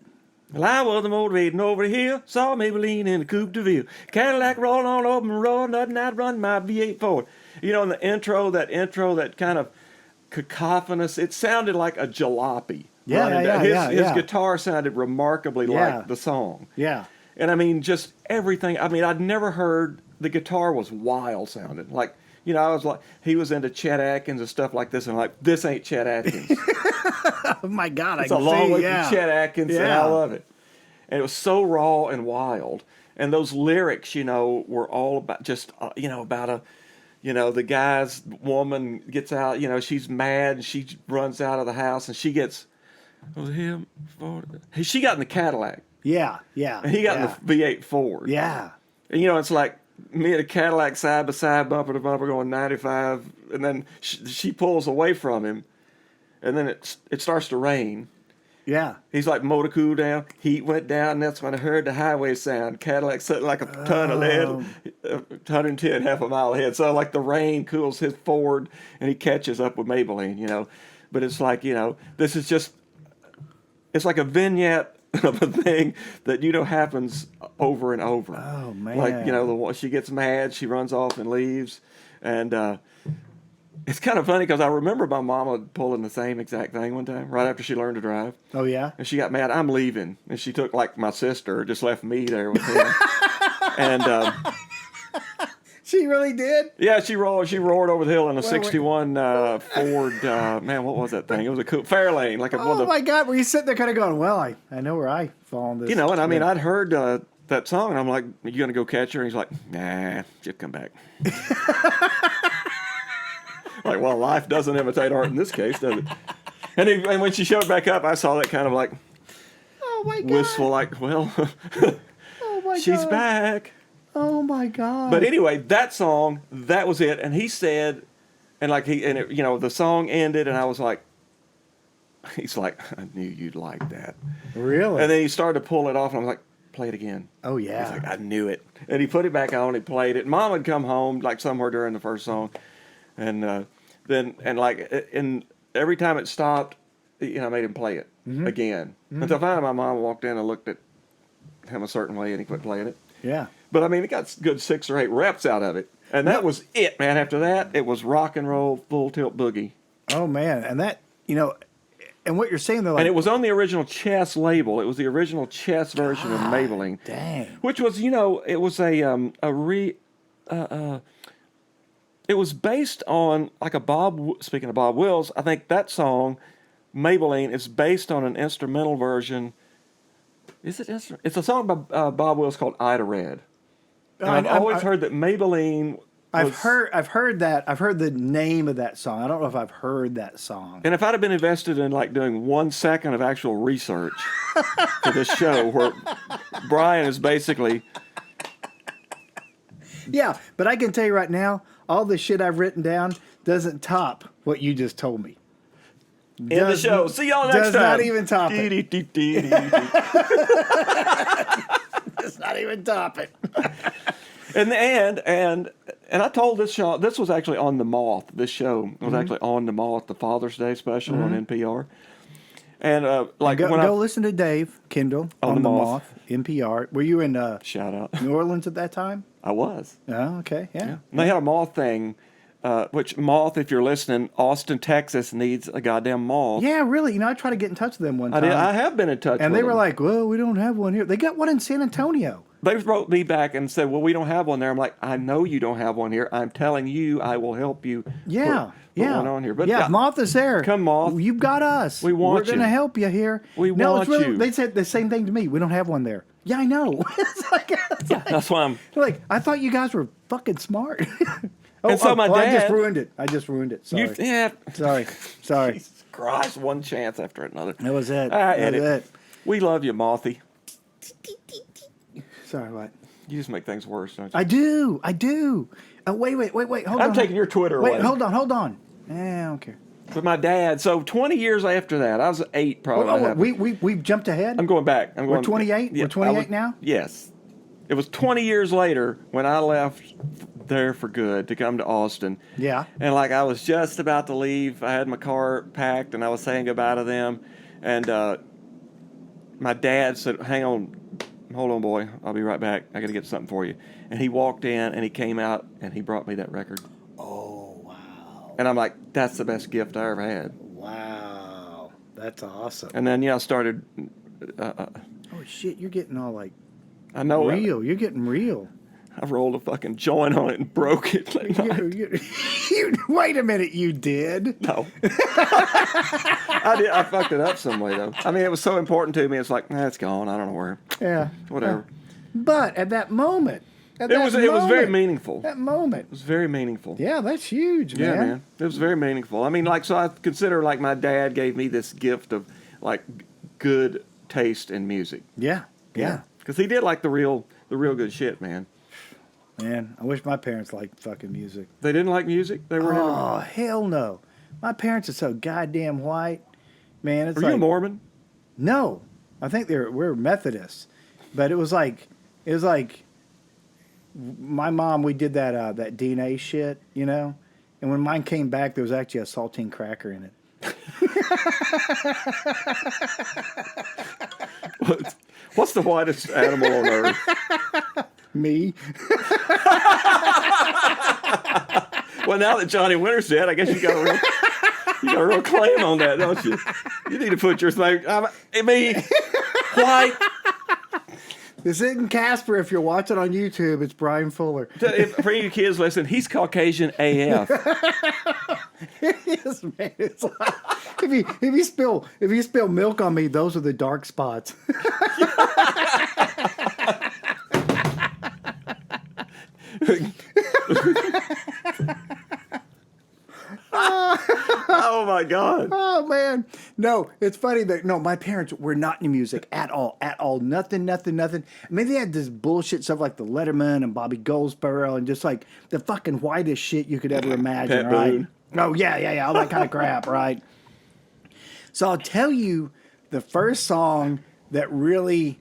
Well, I was motivating over the hill, saw Maybelline in the Coupe de Ville. Cadillac rolling on open road, nothing I'd run my V8 forward. In the intro, that kind of cacophonous, it sounded like a jalopy. His guitar sounded remarkably like the song. Yeah. And I mean, just everything. I mean, I'd never heard, the guitar was wild sounding. Like, I was like, he was into Chet Atkins and stuff like this, and like, this ain't Chet Atkins. Oh my God, it's a long way from Chet Atkins, and I love it. And it was so raw and wild. And those lyrics, were all about just, about a, the guy's woman gets out, she's mad, and she runs out of the house, and she gets, she got in the Cadillac. Yeah. And he got in the V8 Ford. Yeah. And, it's like me and a Cadillac side by side, bumper to bumper, going 95, and then she pulls away from him, and then it starts to rain, Yeah. He's like, motor cooled down, heat went down, and that's when I heard the highway sound. Cadillac sitting like a ton of lead, 110, half a mile ahead. So like the rain cools his Ford, and he catches up with Maybelline, you know. But it's like, you know, this is just, it's like a vignette of a thing that, you know, happens over and over. Oh, man. Like, you know, she gets mad, she runs off and leaves. And it's kind of funny because I remember my mama pulling the same exact thing one time right after she learned to drive. Oh, yeah? And she got mad. I'm leaving. And she took, like, my sister, just left me there with him. And She really did? yeah, she roared over the hill in a 61 Ford, man, what was that thing? It was a cool Fairlane. Like Oh, my God. Were you sitting there kind of going, well, I know where I fall on this. you know, and I mean, I'd heard that song, and I'm like, you going to go catch her? And he's like, nah, she'll come back. Like, well, life doesn't imitate art in this case, does it? And when she showed back up, I saw that kind of like Oh, my God. wistful, like, well, Oh, my she's God. back. Oh, my God. But anyway, that song, that was it. And he said, and like you know, the song ended, and I was like, he's like, I knew you'd like that. Really? And then he started to pull it off, and I was like, play it again. Oh, yeah. He's like, I knew it. And he put it back on, he played it. Mom would come home, like somewhere during the first song. And and every time it stopped, you know, I made him play it again. Until finally my mom walked in and looked at him a certain way, and he quit playing it. Yeah. But I mean, he got good 6 or 8 reps out of it. And that was it, man. After that, it was rock and roll, full tilt boogie. Oh, man. And that, you know, and what you're saying, though, like, And it was on the original Chess label. It was the original Chess version of Maybelline. dang. Which was, you know, it was it was based on, like speaking of Bob Wills, I think that song, Maybelline, is based on an instrumental version. Is it instrumental? It's a song by Bob Wills called Ida Red. And I've always heard that Maybelline I've heard that. I've heard the name of that song. I don't know if I've heard that song. And if I'd have been invested in like doing 1 second of actual research for this show, where Brian is basically, Yeah, but I can tell you right now, all the shit I've written down doesn't top what you just told me. in the show. See y'all next time. Does not even top it. Does not even top it. And I told this show, this was actually on The Moth. This show was actually on The Moth, the Father's Day special on NPR. And like go listen to Dave Kendall on The Moth, NPR. Were you in shout out, New Orleans at that time? I was. Oh, okay, yeah. And they had a moth thing, which Moth, if you're listening, Austin, Texas needs a goddamn moth. Yeah, really. You know, I tried to get in touch with them one time. I have been in touch with them. And they were like, well, we don't have one here. They got one in San Antonio. They wrote me back and said, well, we don't have one there. I'm like, I know you don't have one here. I'm telling you, I will help you put one on here. But yeah, Moth is there. Come, Moth. You've got us. We want We're going to help you here. We want you. They said the same thing to me. We don't have one there. Yeah, I know. it's like, that's why I'm like, I thought you guys were fucking smart. And so my dad. I just ruined it. Sorry. Sorry. Jesus Christ, one chance after another. That was it. That was it. We love you, Mothy. Sorry, what? You just make things worse, don't you? I do. Wait. Hold on. I'm taking your Twitter away. Wait, hold on. I don't care. But my dad, so 20 years after that, I was 8 probably. We've jumped ahead? I'm going back. We're 28? Yeah, We're 28 now? Yes. It was 20 years later when I left there for good to come to Austin. Yeah. And like I was just about to leave. I had my car packed and I was saying goodbye to them. And my dad said, hang on, hold on, boy. I'll be right back. I got to get something for you. And he walked in and he came out and he brought me that record. Oh, wow. And I'm like, that's the best gift I ever had. Wow. That's awesome. And then, I started. Oh, shit. You're getting all like I know. real. You're getting real. I rolled a fucking joint on it and broke it. Wait a minute, you did? No. I did. I fucked it up some way, though. I mean, it was so important to me. It's like, it's gone. I don't know where. Yeah. Whatever. But at that moment. It was very meaningful. That moment. It was very meaningful. Yeah, that's huge, man. Yeah, man. It was very meaningful. I mean, like, so I consider, like, my dad gave me this gift of, like, good taste in music. Yeah. Because he did, like, the real good shit, man. Man, I wish my parents liked fucking music. They didn't like music? They were hell no. My parents are so goddamn white. Man, it's Are like... you a Mormon? No, I think we're Methodists, but it was like my mom. We did that DNA shit, you know, and when mine came back, there was actually a saltine cracker in it. What's the whitest animal on earth? Me. Well, now that Johnny Winter's dead, I guess you got a real claim on that, don't you? You need to put your thing. Me, white. This isn't Casper. If you're watching on YouTube, it's Brian Fuller. For you kids, listen, he's Caucasian AF. It is, man. It's like, if you spill milk on me, those are the dark spots. Oh my God. Oh man. No, it's funny that my parents were not into music at all. Nothing. I mean, they had this bullshit stuff like the Letterman and Bobby Goldsboro and just like the fucking whitest shit you could ever imagine, Pat right? Boone. Oh yeah, all that kind of crap, right? So I'll tell you the first song that really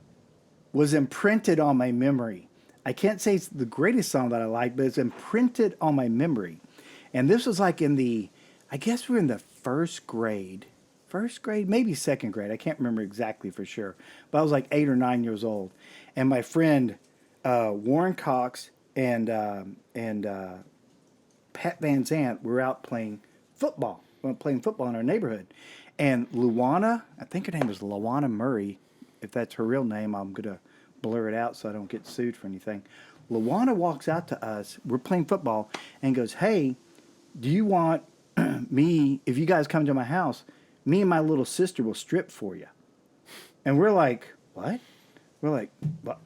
was imprinted on my memory. I can't say it's the greatest song that I like, but it's imprinted on my memory. And this was like I guess we were in the first grade, maybe second grade. I can't remember exactly for sure. But I was like 8 or 9 years old. And my friend Warren Cox and Pat Van Zandt were out playing football. We were playing football in our neighborhood. And Luana, I think her name was Luana Murray. If that's her real name, I'm going to blur it out so I don't get sued for anything. Luana walks out to us. We're playing football and goes, "Hey, do you want me, if you guys come to my house, me and my little sister will strip for you?" And we're like, "What?" We're like,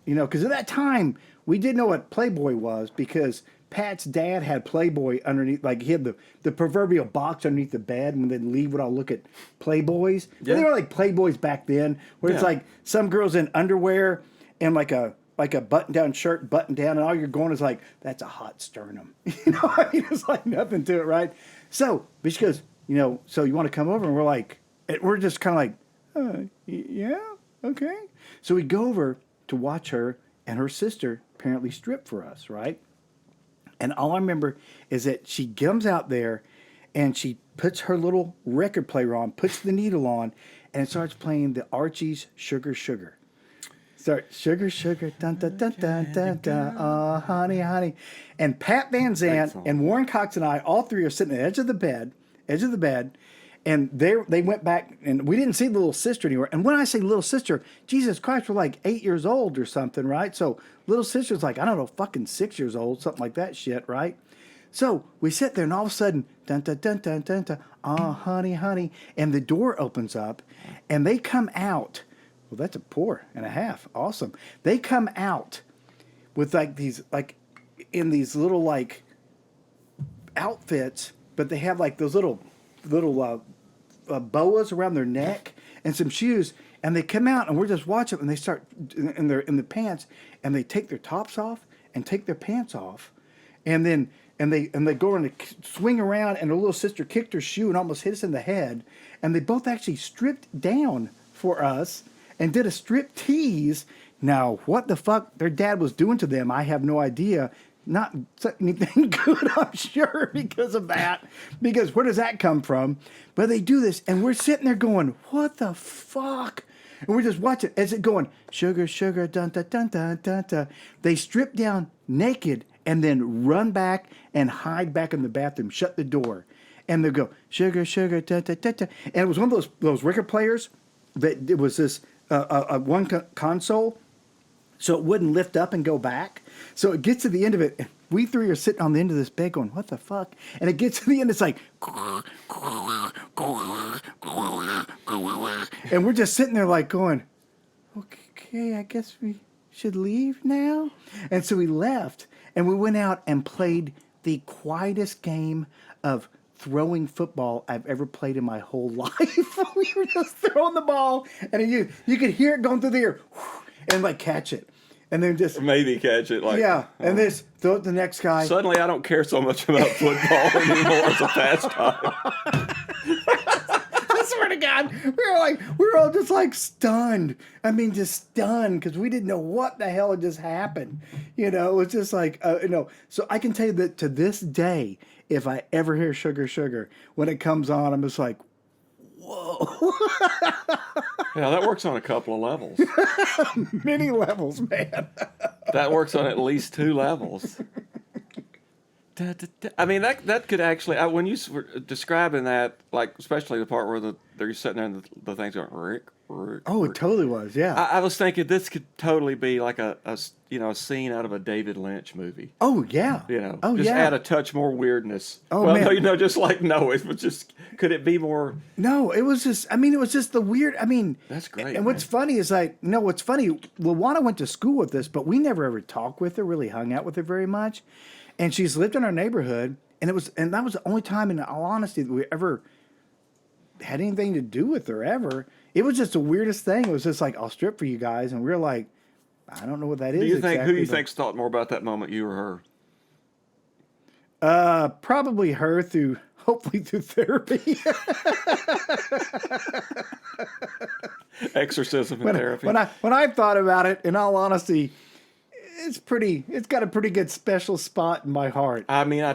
you know, because at that time, we didn't know what Playboy was because Pat's dad had Playboy underneath, like he had the proverbial box underneath the bed, and when they'd leave, would all look at Playboys. Yeah. They were like Playboys back then, where it's like some girls in underwear and like a button-down shirt, button down, and all you're going is like, that's a hot sternum. You know, I mean, it's like nothing to it, right? So, but she goes, you know, so you want to come over? And we're like, we're just kind of like, yeah, okay. So we go over to watch her and her sister apparently strip for us, right? And all I remember is that she comes out there and she puts her little record player on, puts the needle on, and it starts playing the Archie's Sugar Sugar. Start sugar, sugar, dun dun dun dun dun dun, oh honey, honey. And Pat Van Zandt and Warren Cox and I, all three are sitting at the edge of the bed, and they went back, and we didn't see the little sister anywhere. And when I say little sister, Jesus Christ, we're like 8 years old or something, right? So little sister's like, I don't know, fucking 6 years old, something like that shit, right? So we sit there, and all of a sudden, dun dun dun dun dun dun, oh honey, honey, and the door opens up, and they come out. Well, that's a pour and a half. Awesome. They come out with like these, like in these little like outfits, but they have like those little boas around their neck and some shoes. And they come out and we're just watching, and they start in the pants, and they take their tops off and take their pants off, and then they go and they swing around, and her little sister kicked her shoe and almost hit us in the head, and they both actually stripped down for us and did a strip tease. Now, what the fuck their dad was doing to them, I have no idea. Not anything good, I'm sure, because of that. Because where does that come from? But they do this, and we're sitting there going, what the fuck? And we're just watching as it going, sugar, sugar, dun, dun, dun, dun, dun, dun. They strip down naked and then run back and hide back in the bathroom, shut the door. And they go, sugar, sugar, dun, dun, dun, dun. And it was one of those record players that it was this one console, so it wouldn't lift up and go back. So it gets to the end of it, and we three are sitting on the end of this bed going, what the fuck? And it gets to the end, it's like, and we're just sitting there like going, okay, I guess we should leave now. And so we left, and we went out and played the quietest game of throwing football I've ever played in my whole life. We were just throwing the ball, and you could hear it going through the air, and like catch it, and then just maybe catch it, like and this throw it to the next guy. Suddenly, I don't care so much about football anymore as a pastime. I swear swear to God, we were all just like stunned. I mean, just stunned because we didn't know what the hell had just happened. You know, it was just like, So I can tell you that to this day, if I ever hear Sugar Sugar, when it comes on, I'm just like, whoa. Yeah, that works on a couple of levels. Many levels, man. That works on at least 2 levels. I mean, that could actually, when you were describing that, like, especially the part where they're sitting there and the thing's going, Rick. Oh, it totally was, yeah. I was thinking this could totally be like a scene out of a David Lynch movie. Oh, yeah. Just add a touch more weirdness. Oh, well, man. No, just like, no, it was just, could it be more? No, it was just the weird, That's great. And what's funny is what's funny, Luana went to school with us, but we never ever talked with her, really hung out with her very much. And she's lived in our neighborhood, and that was the only time, in all honesty, that we ever had anything to do with her ever. It was just the weirdest thing. It was just like, I'll strip for you guys, and we were like, I don't know what that is. Who do you think's thought more about that moment, you or her? Probably her, hopefully through therapy. Exorcism and therapy. When I thought about it, in all honesty, it's got a pretty good special spot in my heart. I mean, I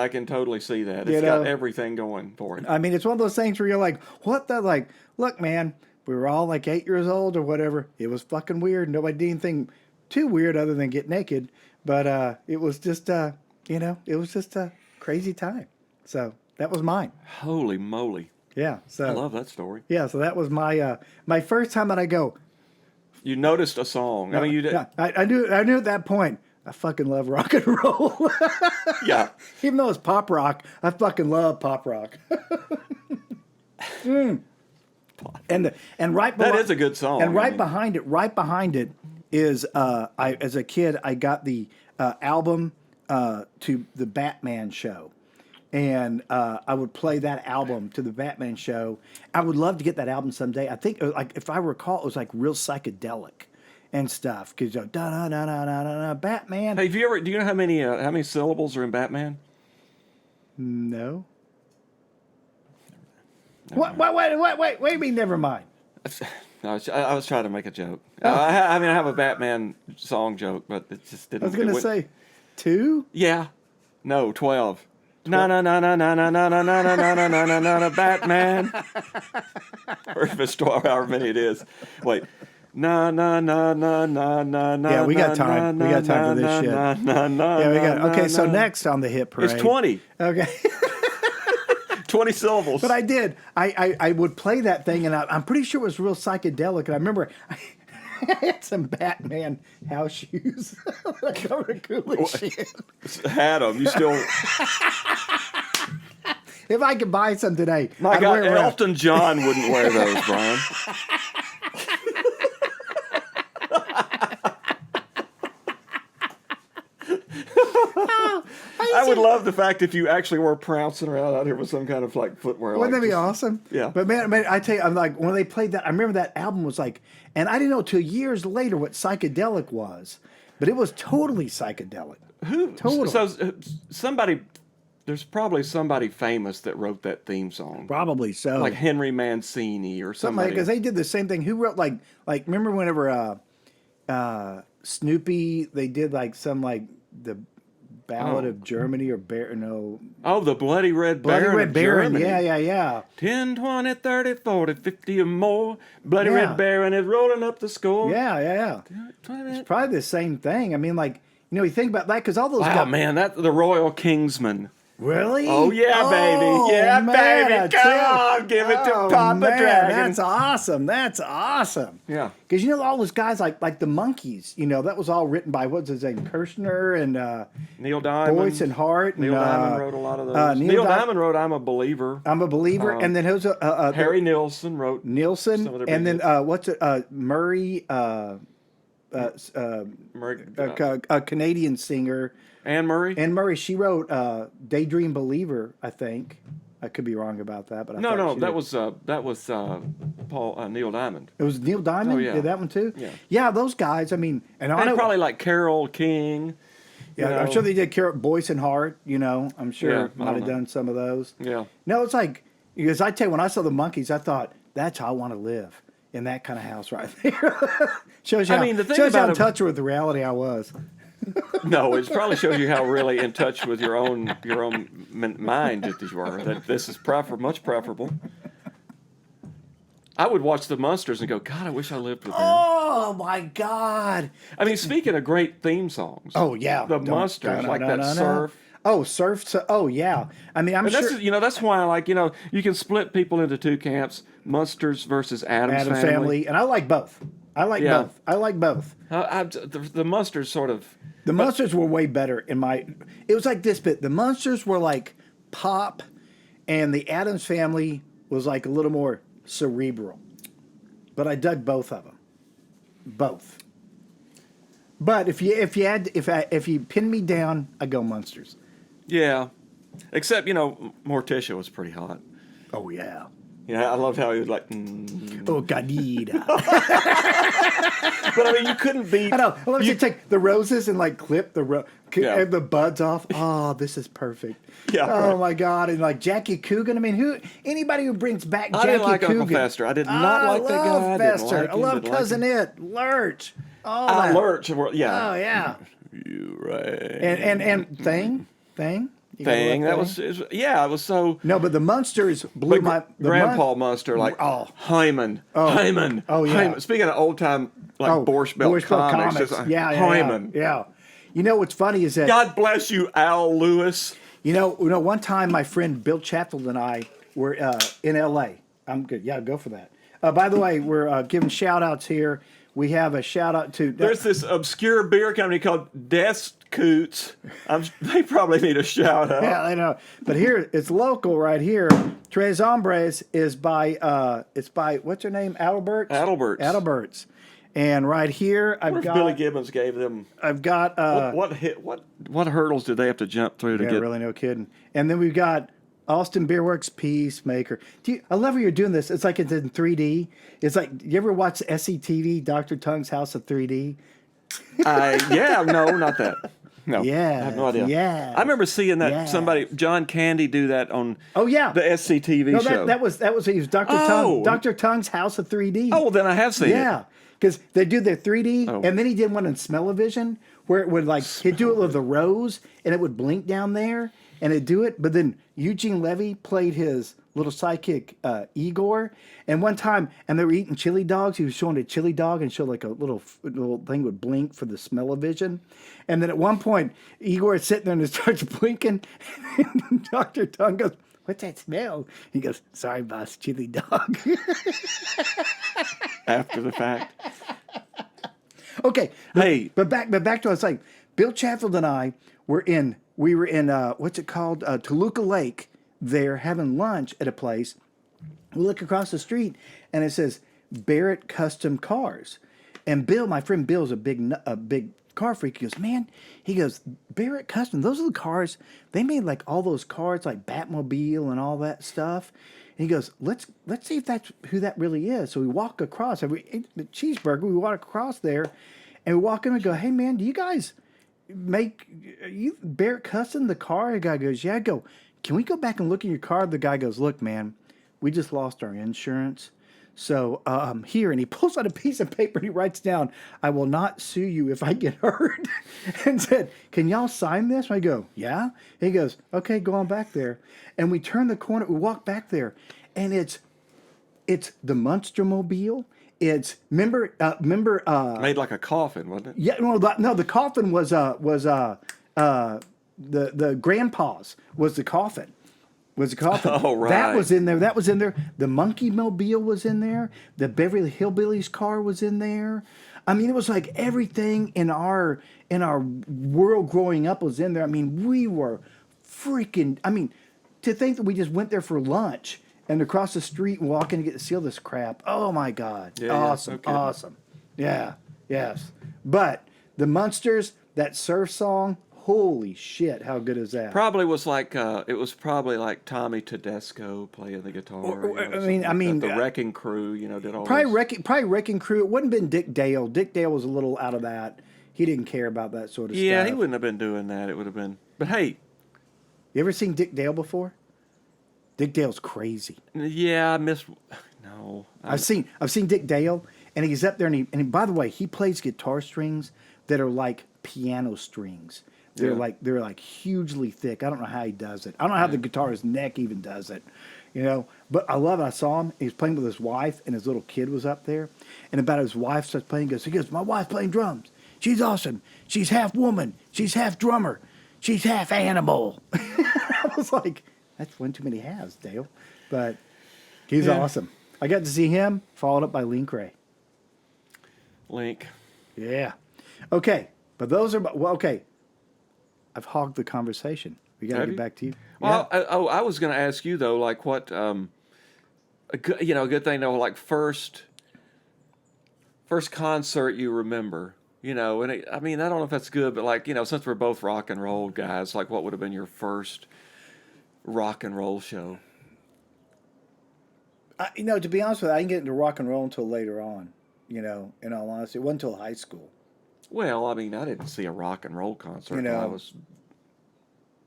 can totally see that. It's got everything going for it. I mean, it's one of those things where you're like, what the, like, look, man, we were all like 8 years old or whatever. It was fucking weird. Nobody did anything too weird other than get naked. But it was just, it was just a crazy time. So that was mine. Holy moly. Yeah. So I love that story. Yeah. So that was my my first time that I go. You noticed a song. No, I mean, you did. Yeah, I knew at that point, I fucking love rock and roll. Yeah. Even though it's pop rock, I fucking love pop rock. And right that is a good song. And right behind it is as a kid I got the album to the Batman show. And I would play that album to the Batman show. I would love to get that album someday. I think, like, if I recall, it was like real psychedelic and stuff. Because da da da da da da Batman. Hey, do you know how many syllables are in Batman? No. What? Wait! What do you mean? Never mind. No, I was trying to make a joke. I have a Batman song joke, but it just didn't. I was going to say 2. Yeah. No, 12. Na na na na na na na na na na na na na na Batman. Or if it's 12, however many it is. Wait. Na na na na na na na. Yeah, we got time. We got time for this shit. Yeah, we got. Okay, so next on the hit parade. It's 20. Okay. 20 syllables. But I did. I would play that thing, and I'm pretty sure it was real psychedelic. And I remember I had some Batman house shoes. Like, I were cool as shit. Had them. You still. If I could buy some today, my God, Elton John wouldn't wear those, Brian. I would love the fact if you actually were trouncing around out here with some kind of like footwear. Wouldn't that be awesome? Yeah. But man, I tell you, I'm like, when they played that, I remember that album was like, and I didn't know till years later what psychedelic was, but it was totally psychedelic. Totally. So there's probably somebody famous that wrote that theme song. Probably so. Like Henry Mancini or somebody. Because they did the same thing. Who wrote like remember whenever Snoopy, they did like some like the Ballad of Germany or Oh, the Bloody Red Baron of Germany. Yeah. 10, 20, 30, 40, 50 or more. Bloody Red Baron is rolling up the score. Yeah. It's probably the same thing. I mean, like, you think about that because all those guys. Man, that's the Royal Kingsman. Really? Oh, yeah, baby. Yeah, man, baby. Come on, give it to Papa Dragon. That's awesome. Yeah. Because, all those guys like the Monkees, that was all written by, what's his name, Kirshner and Neil Diamond. Boyce and Hart. Neil Diamond wrote a lot of those. Neil Diamond wrote I'm a Believer. And then who's Harry Nilsson wrote some of their and then Murray, a Canadian singer. Anne Murray, she wrote "Daydream Believer," I think. I could be wrong about that, but that was Neil Diamond. It was Neil Diamond. Oh, yeah. Did that one too? Yeah, those guys. I mean, and probably like Carole King. Yeah, I'm sure they did Boyce and Hart. I'm sure might have done some of those. Yeah. No, it's like Because I tell you, when I saw the Monkees, I thought, that's how I want to live, in that kind of house right there. shows you the thing shows you how about in touch with the reality I was. No, it probably shows you how really in touch with your own mind that you are. That this is much preferable. I would watch the Munsters and go, God, I wish I lived with them. Oh my God! I mean, speaking of great theme songs. Oh yeah, the Munsters, like that surf. Oh, surf. Oh yeah. I mean, I'm sure. That's why I like, you can split people into two camps: Munsters versus Addams Family. And I like both. I like both. I like both. The Munsters sort of. The Munsters were way better in my. It was like this bit. The Munsters were like pop, and the Addams Family was like a little more cerebral. But I dug both of them. Both. But if you pin me down, I go Munsters. Yeah, except Morticia was pretty hot. Oh yeah. Yeah, I loved how he was like. Oh, Gadida. But I mean, you couldn't beat. I know. I love you take the roses and like clip the buds off. Oh, this is perfect. Yeah. Oh right. my God! And like Jackie Coogan. I mean, anybody who brings back I Jackie didn't like Coogan. Uncle Fester. I did not like that guy. Fester. I love Cousin It. Lurch. Oh, Lurch. Yeah. Oh yeah. You right. And Thing. That was it was so. No, but the Munsters blew Grandpa Munster, like Hyman. Hyman. Oh yeah. Hyman. Speaking of old time Borscht Belt comics. Hyman. Yeah. You know what's funny is that God bless you, Al Lewis. You know, one time my friend Bill Chatfield and I were in L.A. I'm good. Yeah, go for that. By the way, we're giving shout outs here. We have a shout out to. There's this obscure beer company called Desk Coots. They probably need a shout out. Yeah, I know. But here, it's local right here. Tres Hombres is by, it's by, what's her name? Adalbert's. And right here, I've got. Billy Gibbons gave them. I've got. What hurdles did they have to jump through to get? Really, no kidding. And then we've got Austin Beerworks Peacemaker. I love how you're doing this. It's like it's in 3D. It's like, you ever watch SCTV, Dr. Tongue's House of 3D? No, not that. No, yeah, I have no idea. Yeah, I remember seeing that somebody, John Candy, do that on. Oh yeah, the SCTV show. That was he was Dr. Tongue's House of 3D. Oh, well, then I have seen it. Yeah, because they do their 3D, and then he did one in Smell-O-Vision where it would he'd do it with the rose, and it would blink down there, and it'd do it. But then Eugene Levy played his little sidekick Igor, and one time, and they were eating chili dogs. He was showing a chili dog and showed like a little thing would blink for the Smell-O-Vision, and then at one point Igor is sitting there and it starts blinking, and Dr. Tongue goes, "What's that smell?" He goes, "Sorry, boss, chili dog." After the fact. Okay, but back to us. Like Bill Chatfield and I were in what's it called, Toluca Lake. There having lunch at a place. We look across the street and it says Barrett Custom Cars, and Bill, my friend Bill, is a big car freak. He goes, man, Barrett Custom. Those are the cars they made, like all those cars like Batmobile and all that stuff. And he goes, let's see if that's who that really is. So we walk across. We ate the cheeseburger. We walk across there, and we walk in and go, hey man, do you guys make Barrett Custom the car? The guy goes, yeah. I go, can we go back and look at your car? The guy goes, look, man, we just lost our insurance. So here, and he pulls out a piece of paper and he writes down, I will not sue you if I get hurt. And said, can y'all sign this? And I go, yeah. He goes, okay, go on back there. And we turn the corner, we walk back there, and it's the Munstermobile. It's remember made like a coffin, wasn't it? Yeah, no, the coffin was the grandpa's was the coffin. Oh, right. That was in there. The Monkey Mobile was in there. The Beverly Hillbillies car was in there. I mean, it was like everything in our world growing up was in there. I mean, we were freaking. I mean, to think that we just went there for lunch and across the street and walk in and get to see all this crap. Oh my God! Yeah, awesome, awesome. Yeah, yes. But the Munsters, that surf song. Holy shit! How good is that? Probably was like it was probably like Tommy Tedesco playing the guitar. I mean, the Wrecking Crew, did all. Probably Wrecking Crew. It wouldn't have been Dick Dale. Dick Dale was a little out of that. He didn't care about that sort of stuff. Yeah, he wouldn't have been doing that. It would have been. But hey, you ever seen Dick Dale before? Dick Dale's crazy. Yeah, I missed. No, I've seen Dick Dale, and he's up there, and by the way, he plays guitar strings that are like piano strings. They're like hugely thick. I don't know how he does it. I don't know how the guitarist's neck even does it, But I love it. I saw him. He was playing with his wife, and his little kid was up there. And about his wife starts playing. He goes, my wife's playing drums. She's awesome. She's half woman. She's half drummer. She's half animal. I was like, that's one too many halves, Dale. But he's awesome. I got to see him, followed up by Link Ray. Link. Yeah. Okay. But those are, okay. I've hogged the conversation. We got to get back to you. Well, yeah. I was going to ask you, though, like what, a good thing, though, like first concert you remember, and I don't know if that's good, but like, since we're both rock and roll guys, like what would have been your first rock and roll show? To be honest with you, I didn't get into rock and roll until later on, in all honesty. It wasn't until high school. Well, I didn't see a rock and roll concert until I was...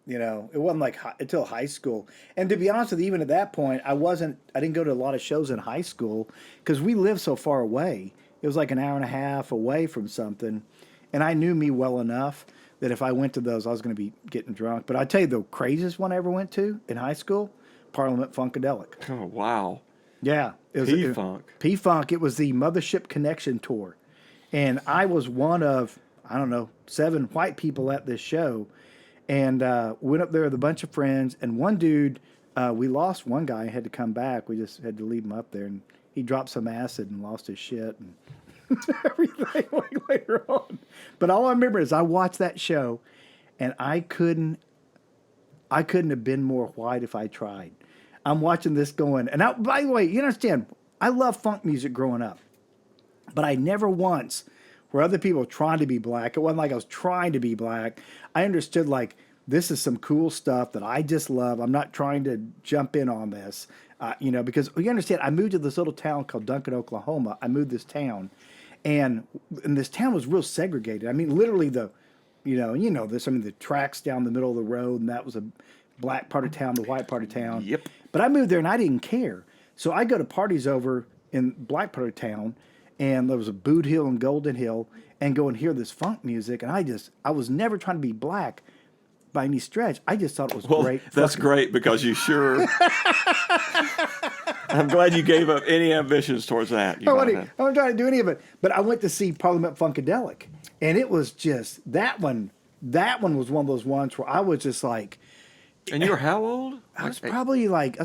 it wasn't like until high school. And to be honest with you, even at that point, I didn't go to a lot of shows in high school because we lived so far away. It was like an hour and a half away from something. And I knew me well enough that if I went to those, I was going to be getting drunk. But I tell you, the craziest one I ever went to in high school, Parliament Funkadelic. Oh, wow. Yeah. It was P-Funk. P-Funk. It was the Mothership Connection tour. And I was one of, 7 white people at this show. And went up there with a bunch of friends. And one dude, we lost one guy and had to come back. We just had to leave him up there. And he dropped some acid and lost his shit and everything later on. But all I remember is I watched that show. And I couldn't have been more white if I tried. I'm watching this going. And by the way, you understand, I love funk music growing up. But I never once, where other people were trying to be black, it wasn't like I was trying to be black. I understood, like, this is some cool stuff that I just love. I'm not trying to jump in on this, because you understand, I moved to this little town called Duncan, Oklahoma. I moved this town, and this town was real segregated. Literally the tracks down the middle of the road, and that was a black part of town, the white part of town. Yep. But I moved there, and I didn't care. So I go to parties over in black part of town, and there was a Boot Hill and Golden Hill, and go and hear this funk music. And I was never trying to be black by any stretch. I just thought it was great. That's great because you sure... I'm glad you gave up any ambitions towards that. I wasn't trying to do any of it. But I went to see Parliament Funkadelic, and it was just, that one was one of those ones where I was just like... And you were how old? I was probably like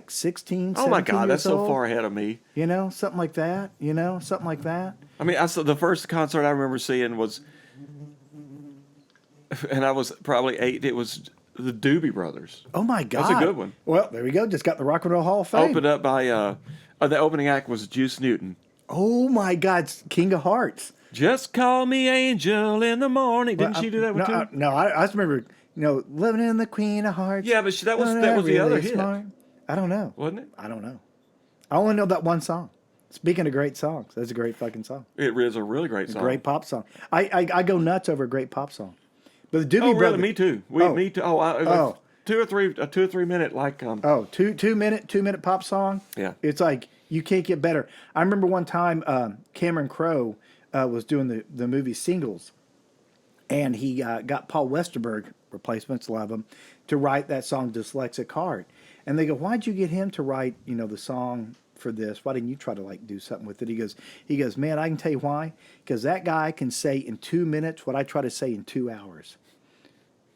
16, oh my 17 God, that's years so old. far ahead of me. Something like that. I saw the first concert I remember seeing was, and I was probably 8. It was the Doobie Brothers. Oh my God, that's a good one. Well, there we go. Just got the Rock and Roll Hall of Fame. Opened up by the opening act was Juice Newton. Oh my God, King of Hearts. Just call me Angel in the morning. Didn't she do that one too? No, I just remember. Living in the Queen of Hearts. Yeah, but that was the other hit. Smart. I don't know. Wasn't it? I don't know. I only know that one song. Speaking of great songs, that's a great fucking song. It is a really great song. A great pop song. I go nuts over a great pop song. But the Doobie Brothers. Really? Me too. Me too. Oh, 2 or 3 minute like. Two minute pop song. Yeah. It's like you can't get better. I remember one time Cameron Crowe was doing the movie Singles, and he got Paul Westerberg, replacements, love him, to write that song Dyslexic Heart. And they go, why'd you get him to write, the song for this? Why didn't you try to do something with it? He goes, man, I can tell you why. Because that guy can say in 2 minutes what I try to say in 2 hours.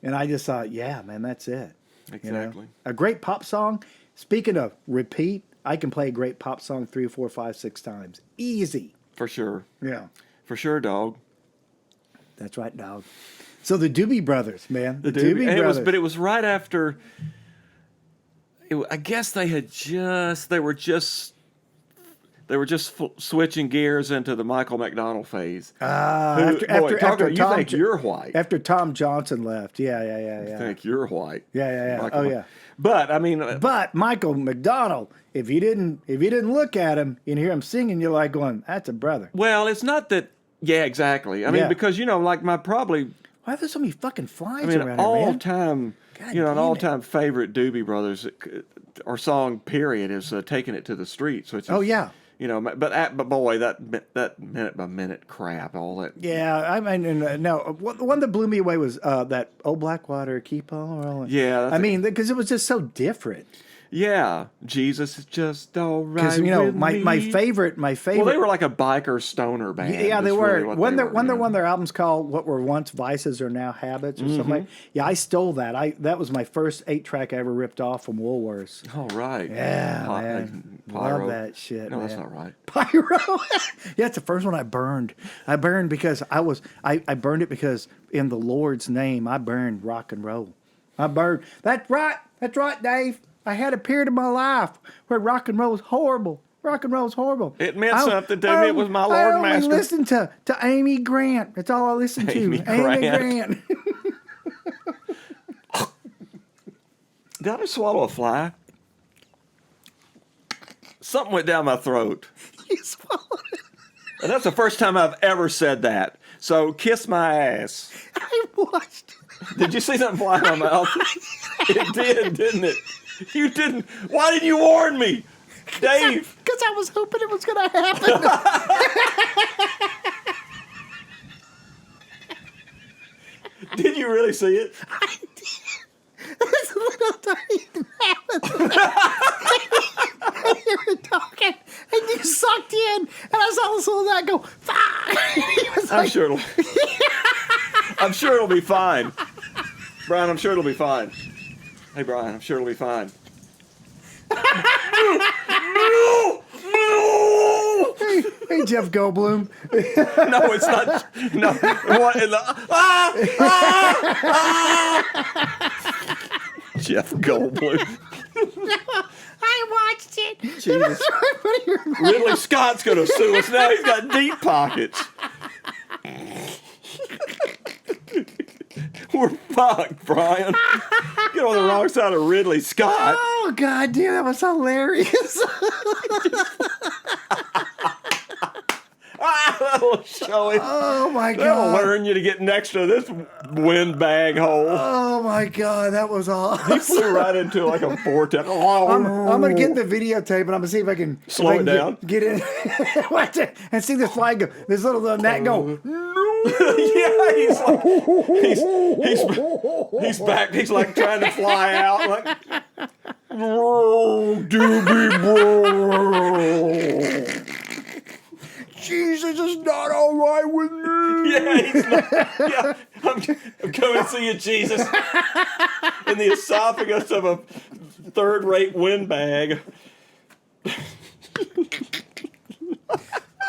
And I just thought, yeah, man, that's it. Exactly. A great pop song. Speaking of repeat, I can play a great pop song 3, 4, 5, 6 times. Easy. For sure. Yeah. For sure, dog. That's right, dog. So the Doobie Brothers, man. The Doobie Brothers. But it was right after. I guess they were just switching gears into the Michael McDonald phase. After you think you're white. After Tom Johnson left. Yeah. You think you're white. Yeah. Michael, yeah. But Michael McDonald, if you didn't look at him and hear him singing, you're like going, that's a brother. Well, it's not that. Yeah, exactly. Because like Why are there so many fucking flies I mean, around here, man? an damn all-time favorite Doobie Brothers, or song period, is "Taking It to the Streets," which is, Oh, yeah. but boy, that minute by minute crap, all that. Yeah, I mean, no, the one that blew me away was that "Oh Blackwater, Keep On Rolling." Yeah, because it was just so different. Yeah, Jesus is just all right. Because with my me. favorite. Well, they were like a biker stoner band. Yeah, they is were. really what One they of were, their albums called "What Were Once Vices Are Now Habits" or something. Mm-hmm. Like. Yeah, I stole that. That was my first 8-track I ever ripped off from Woolworths. All right. Yeah, man. Pyro. Love that shit. No, man. that's not right. Pyro. Yeah, it's the first one I burned. I burned because I burned it because in the Lord's name I burned rock and roll. I burned. That's right, Dave. I had a period of my life where rock and roll was horrible. Rock and roll was horrible. It meant something to me. It was my Lord and Master. I listened to Amy Grant. That's all I listened to. Amy Grant. Did I just swallow a fly? Something went down my throat. You swallowed it. And that's the first time I've ever said that. So kiss my ass. I watched it. Did you see something fly in my mouth? It did, didn't it? You didn't. Why didn't you warn me? Dave. Because I was hoping it was going to happen. Did you really see it? I did. This little tiny happened. And you were talking, and you sucked in, and I saw this little guy go, fuck. I'm sure it'll be fine. Brian, I'm sure it'll be fine. Hey, Brian, I'm sure it'll be fine. No! Hey, Jeff Goldblum. No, it's not. No. Jeff Goldblum. I watched it. Jesus. Ridley Scott's going to sue us now. He's got deep pockets. We're fucked, Brian. Get on the wrong side of Ridley Scott. Oh, God damn, that was hilarious. That'll show him. Oh, my That'll God. learn you to get next to this windbag hole. Oh, my God, that was awesome. He flew right into like a vortex. I'm going to get the videotape and I'm going to see if I can Slow it down. Get in watch it, and see this fly go, this little gnat go. Yeah, he's back. He's like trying to fly out. Like, doobie bro. Jesus is not all right with me. Yeah, he's not. Yeah, I'm coming to see you, Jesus. In the esophagus of a third-rate windbag.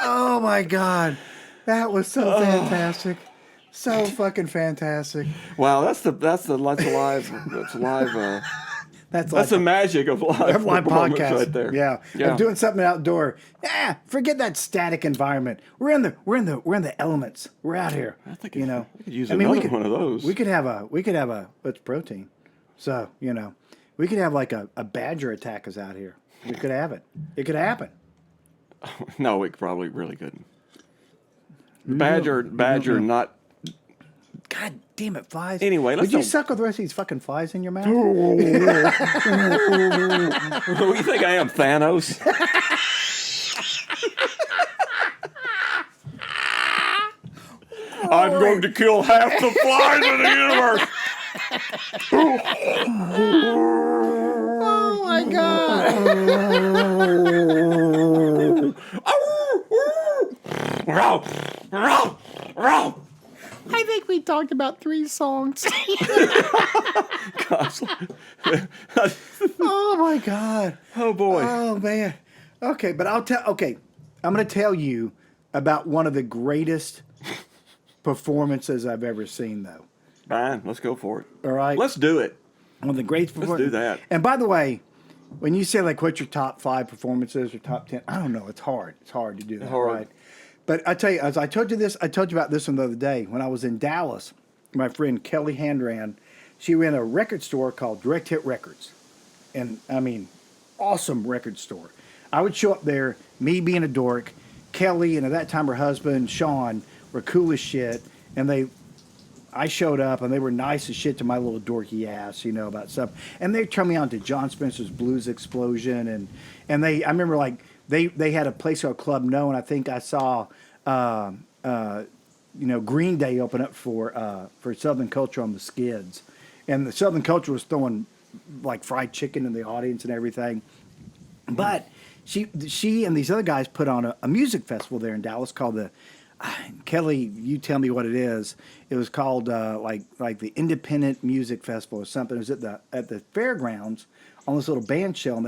Oh my God, that was so fantastic, so fucking fantastic. Wow, that's live. That's the magic of live podcast right there. Yeah. I'm doing something outdoor. Forget that static environment. We're in the elements. We're out here. I think we could use another one of those. We could have what's protein. So we could have like a badger attack us out here. We could have it. It could happen. No, it probably really couldn't. Badger, not. God damn it, flies. Anyway, would you suck with the rest of these fucking flies in your mouth? Who do you think I am, Thanos? I'm going to kill half the flies in the universe. Oh my God. I think we talked about 3 songs. Oh my God. Oh boy. Oh man. Okay, but I'm going to tell you about one of the greatest performances I've ever seen, though. Fine, let's go for it. All right. Let's do it. One of the greatest performances. Let's do that. And by the way, when you say like what's your top 5 performances or top 10, I don't know. It's hard. It's hard to do that, right? But I tell you, as I told you about this one the other day when I was in Dallas. My friend Kelly Handran, she ran a record store called Direct Hit Records, and I mean, awesome record store. I would show up there, me being a dork, Kelly, and at that time her husband Sean were cool as shit, and they I showed up and they were nice as shit to my little dorky ass, about stuff. And they turned me on to John Spencer's Blues Explosion, I remember like they had a place called Club No, and I think I saw Green Day open up for Southern Culture on the Skids, and the Southern Culture was throwing like fried chicken in the audience and everything. But she and these other guys put on a music festival there in Dallas called the Kelly, you tell me what it is. It was called like the Independent Music Festival or something. It was at the fairgrounds on this little band shell, and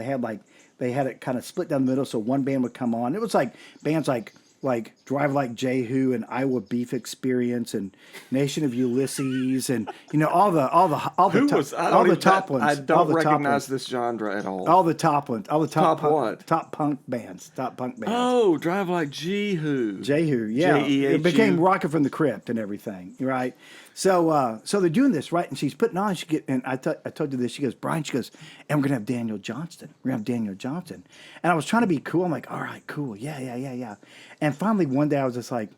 they had it kind of split down the middle, so one band would come on. It was like bands like Drive Like Jehu and Iowa Beef Experience and Nation of Ulysses and all the top ones. I don't recognize this genre at all. All the top ones. All the top what? Top punk bands. Oh, Drive Like Jehu. Jehu, yeah. Jehu. It became Rocket from the Crypt and everything, right? So they're doing this, right? And she's putting on. I told you this. She goes, Brian. She goes, and we're gonna have Daniel Johnston. And I was trying to be cool. I'm like, all right, cool, yeah. And finally, one day, I was just like,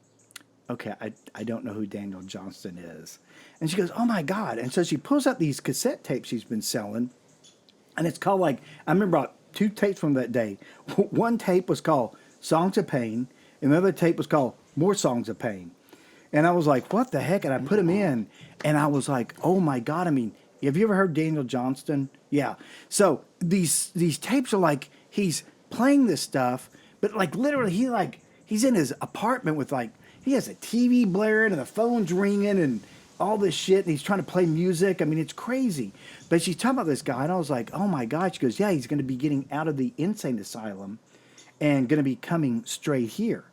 okay, I don't know who Daniel Johnston is. And she goes, oh my God. And so she pulls out these cassette tapes she's been selling, and it's called I remember about 2 tapes from that day. One tape was called Songs of Pain, and the other tape was called More Songs of Pain. And I was like, what the heck? And I put them in, and I was like, oh my God. I mean, have you ever heard Daniel Johnston? Yeah. So these tapes are like, he's playing this stuff, but like literally he's in his apartment with he has a TV blaring and the phone's ringing and all this shit, and he's trying to play music. I mean, it's crazy. But she's talking about this guy, and I was like, oh my God. She goes, yeah, he's going to be getting out of the insane asylum and going to be coming straight here.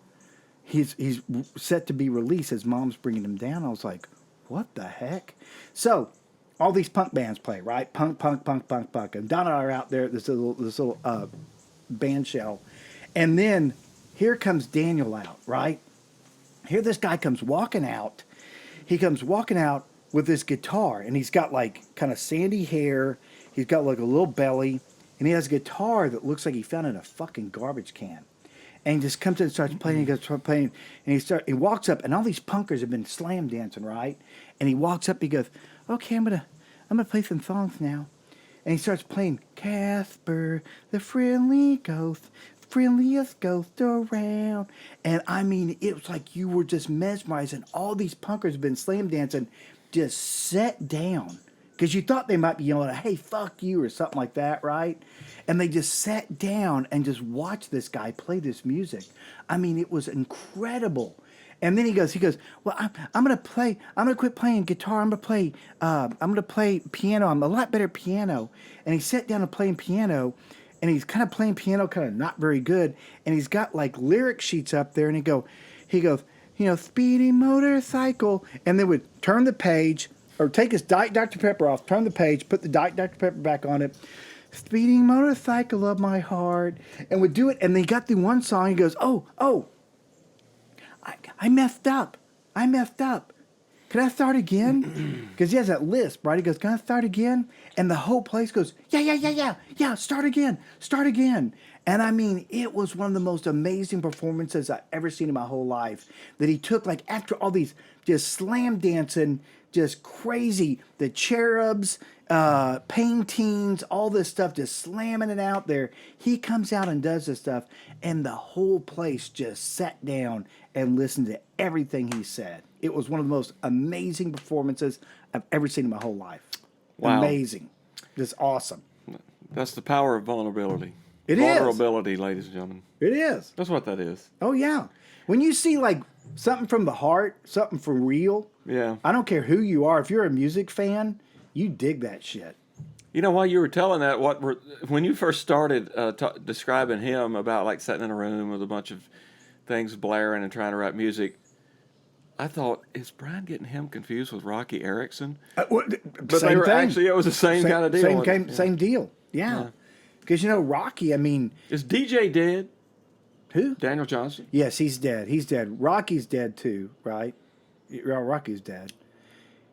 He's set to be released. His mom's bringing him down. I was like, what the heck? So all these punk bands play, right? Punk. And Donna and I are out there at this little band shell. And then here comes Daniel out, right? Here this guy comes walking out. He comes walking out with this guitar, and he's got kind of sandy hair. He's got a little belly, and he has a guitar that looks like he found in a fucking garbage can. And he just comes in and starts playing. He goes playing, and he walks up, and all these punkers have been slam dancing, right? And he walks up. He goes, "Okay, I'm gonna play some songs now." And he starts playing Casper, the friendliest ghost around. And I mean, it was like you were just mesmerized, and all these punkers have been slam dancing, just sat down because you thought they might be yelling, "Hey, fuck you," or something like that, right? And they just sat down and just watched this guy play this music. I mean, it was incredible. And then he goes, well, I'm gonna quit playing guitar. I'm gonna play piano. I'm a lot better at piano. And he sat down and playing piano, and he's kind of playing piano, kind of not very good. And he's got lyric sheets up there, and he goes, speedy motorcycle, and then would turn the page or take his Diet Dr. Pepper off, turn the page, put the Diet Dr. Pepper back on it. Speeding motorcycle of my heart, and would do it. And then he got through one song. He goes, oh, I messed up. Can I start again? Because he has that lisp, right? He goes, can I start again? And the whole place goes, yeah, start again. And I mean, it was one of the most amazing performances I've ever seen in my whole life. That he took, after all these just slam dancing, just crazy, the Cherubs, Pain Teens, all this stuff, just slamming it out there. He comes out and does this stuff, and the whole place just sat down and listened to everything he said. It was one of the most amazing performances I've ever seen in my whole life. Wow. Amazing. Just awesome. That's the power of vulnerability. It Vulnerability, ladies and gentlemen. It is. That's what that is. Oh, yeah. When you see, something from the heart, something for real, yeah. I don't care who you are. If you're a music fan, you dig that shit. While you were telling that, when you first started describing him about sitting in a room with a bunch of things blaring and trying to write music, I thought, is Brian getting him confused with Rocky Erickson? But they were actually, it was the same kind of deal. Same deal. Yeah. Because, Rocky, I mean... Is DJ dead? Who? Daniel Johnston? Yes, he's dead. Rocky's dead too, right? Rocky's dead.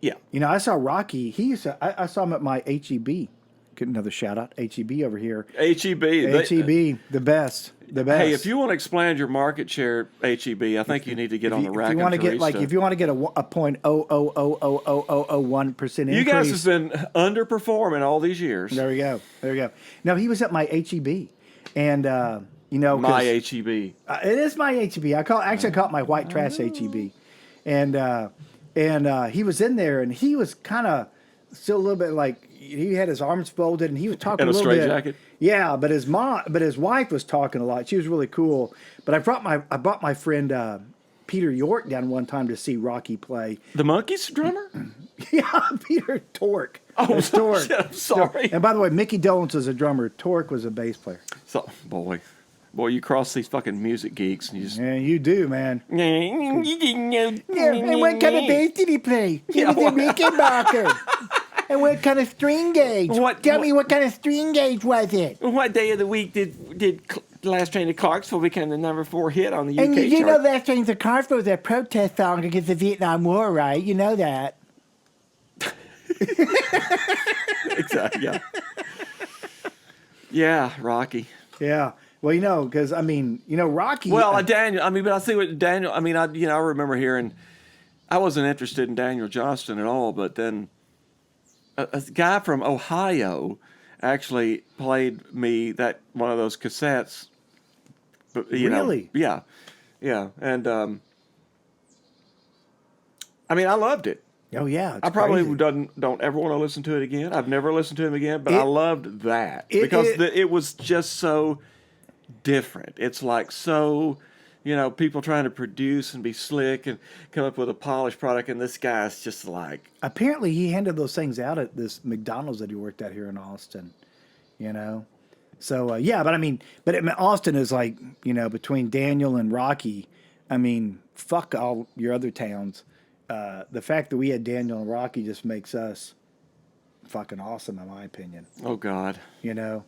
Yeah. I saw Rocky. I saw him at my HEB another shout out. HEB over here. HEB. HEB, the best. The best. Hey, if you want to expand your market share, HEB, I think you need to get on the Raconteurista. If you want to get if you want to get a 0.0000001% increase. You guys have been underperforming all these years. There we go. No, he was at my HEB, and my HEB. It is my HEB. I call it my white trash HEB, and he was in there, and he was kind of still a little bit like he had his arms folded, and he was talking a little bit. And a straitjacket. Yeah, but his wife was talking a lot. She was really cool. But I brought my friend Peter York down one time to see Rocky play. The Monkees drummer? Yeah, Peter Tork. Oh, Tork. Shit, I'm sorry. And by the way, Mickey Dolenz was a drummer. Tork was a bass player. So, boy, you cross these fucking music geeks and you just. Yeah, you do, man. Yeah, and what kind of bass did he play? He was a Rickenbacker. And what kind of string gauge? Tell me what kind of string gauge was it? What day of the week did Last Train to Clarksville become the number 4 hit on the UK chart? And you know Last Train to Clarksville was a protest song against the Vietnam War, right? You know that. Exactly, yeah. Yeah, Rocky. Yeah. Well, because, Rocky... Well, Daniel, but I see what Daniel... I remember hearing... I wasn't interested in Daniel Johnston at all, but then... A guy from Ohio actually played me one of those cassettes. But, really? Yeah, and I loved it. Oh yeah, I probably don't ever want to listen to it again. I've never listened to him again, but I loved that because it was just so different. It's like so. People trying to produce and be slick and come up with a polished product, and this guy's just like... Apparently, he handed those things out at this McDonald's that he worked at here in Austin, So, but Austin is like, between Daniel and Rocky, fuck all your other towns. The fact that we had Daniel and Rocky just makes us fucking awesome, in my opinion. Oh, God. Did I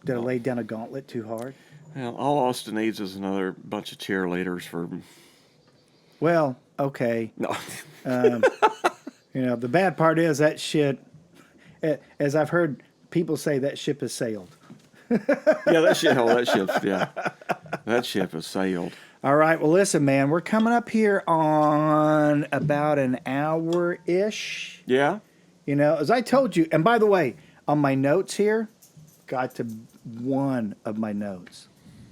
lay down a gauntlet too hard? Well, all Austin needs is another bunch of cheerleaders for... Well, okay. No. The bad part is that shit, as I've heard people say, that ship has sailed. That ship has sailed. All right, well, listen, man, we're coming up here on about an hour-ish. Yeah? As I told you, and by the way, on my notes here, got to one of my notes.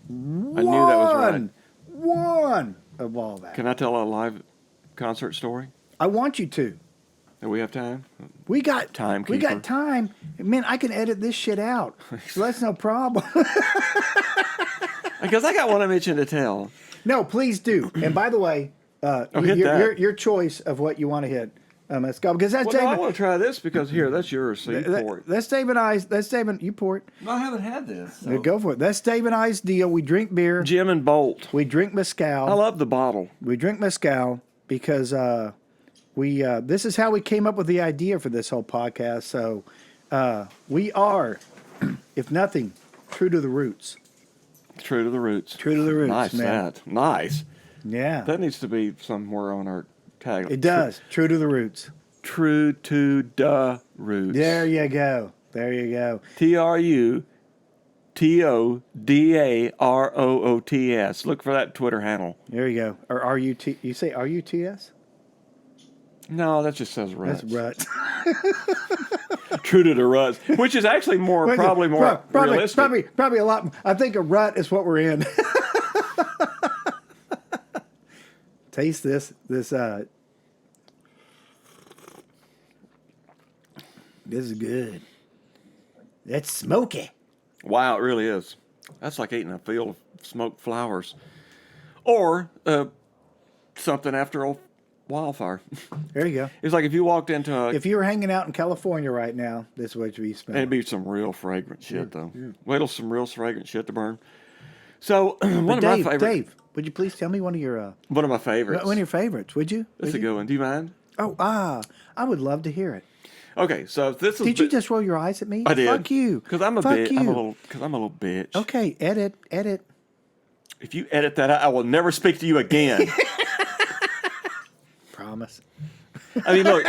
I knew that was right. One of all that. Can I tell a live concert story? I want you to. Do we have time? We got time. We got time. Man, I can edit this shit out. So that's no problem. Because I got one I mentioned to tell. No, please do. And by the way, your choice of what you want to hit. Let's go. Because that's I want to try this because that's yours. So you pour it. That's Dave and I's. You pour it. No, I haven't had this. So. Go for it. That's Dave and I's deal. We drink beer. Jim and Bolt. We drink mezcal. I love the bottle. We drink mezcal because this is how we came up with the idea for this whole podcast. So we are, if nothing, true to the roots. True to the roots. True to the roots. Nice, man. Nice. Yeah. That needs to be somewhere on our tag. It does. True to the roots. True to the roots. There you go. TRUTODAROOTS. Look for that Twitter handle. There you go. Or R-U-T. You say R-U-T-S? No, that just says ruts. That's ruts. True to the ruts, which is actually probably more realistic. Probably a lot. I think a rut is what we're in. Taste this. This is good. That's smoky. Wow, it really is. That's like eating a field of smoked flowers, or something after a wildfire. There you go. It's like if you walked into if you were hanging out in California right now, this is what you'd be smelling. It'd be some real fragrant shit, though. Yeah. Wait till some real fragrant shit to burn. So, one of my favorites. Dave, would you please tell me one of your... one of my favorites. One of your favorites, would you? That's a good one. Do you mind? Oh, I would love to hear it. Okay, so this is... Did you just roll your eyes at me? I did. Fuck you. Because I'm a little bitch. Okay, edit. If you edit that out, I will never speak to you again. Promise. I mean, look,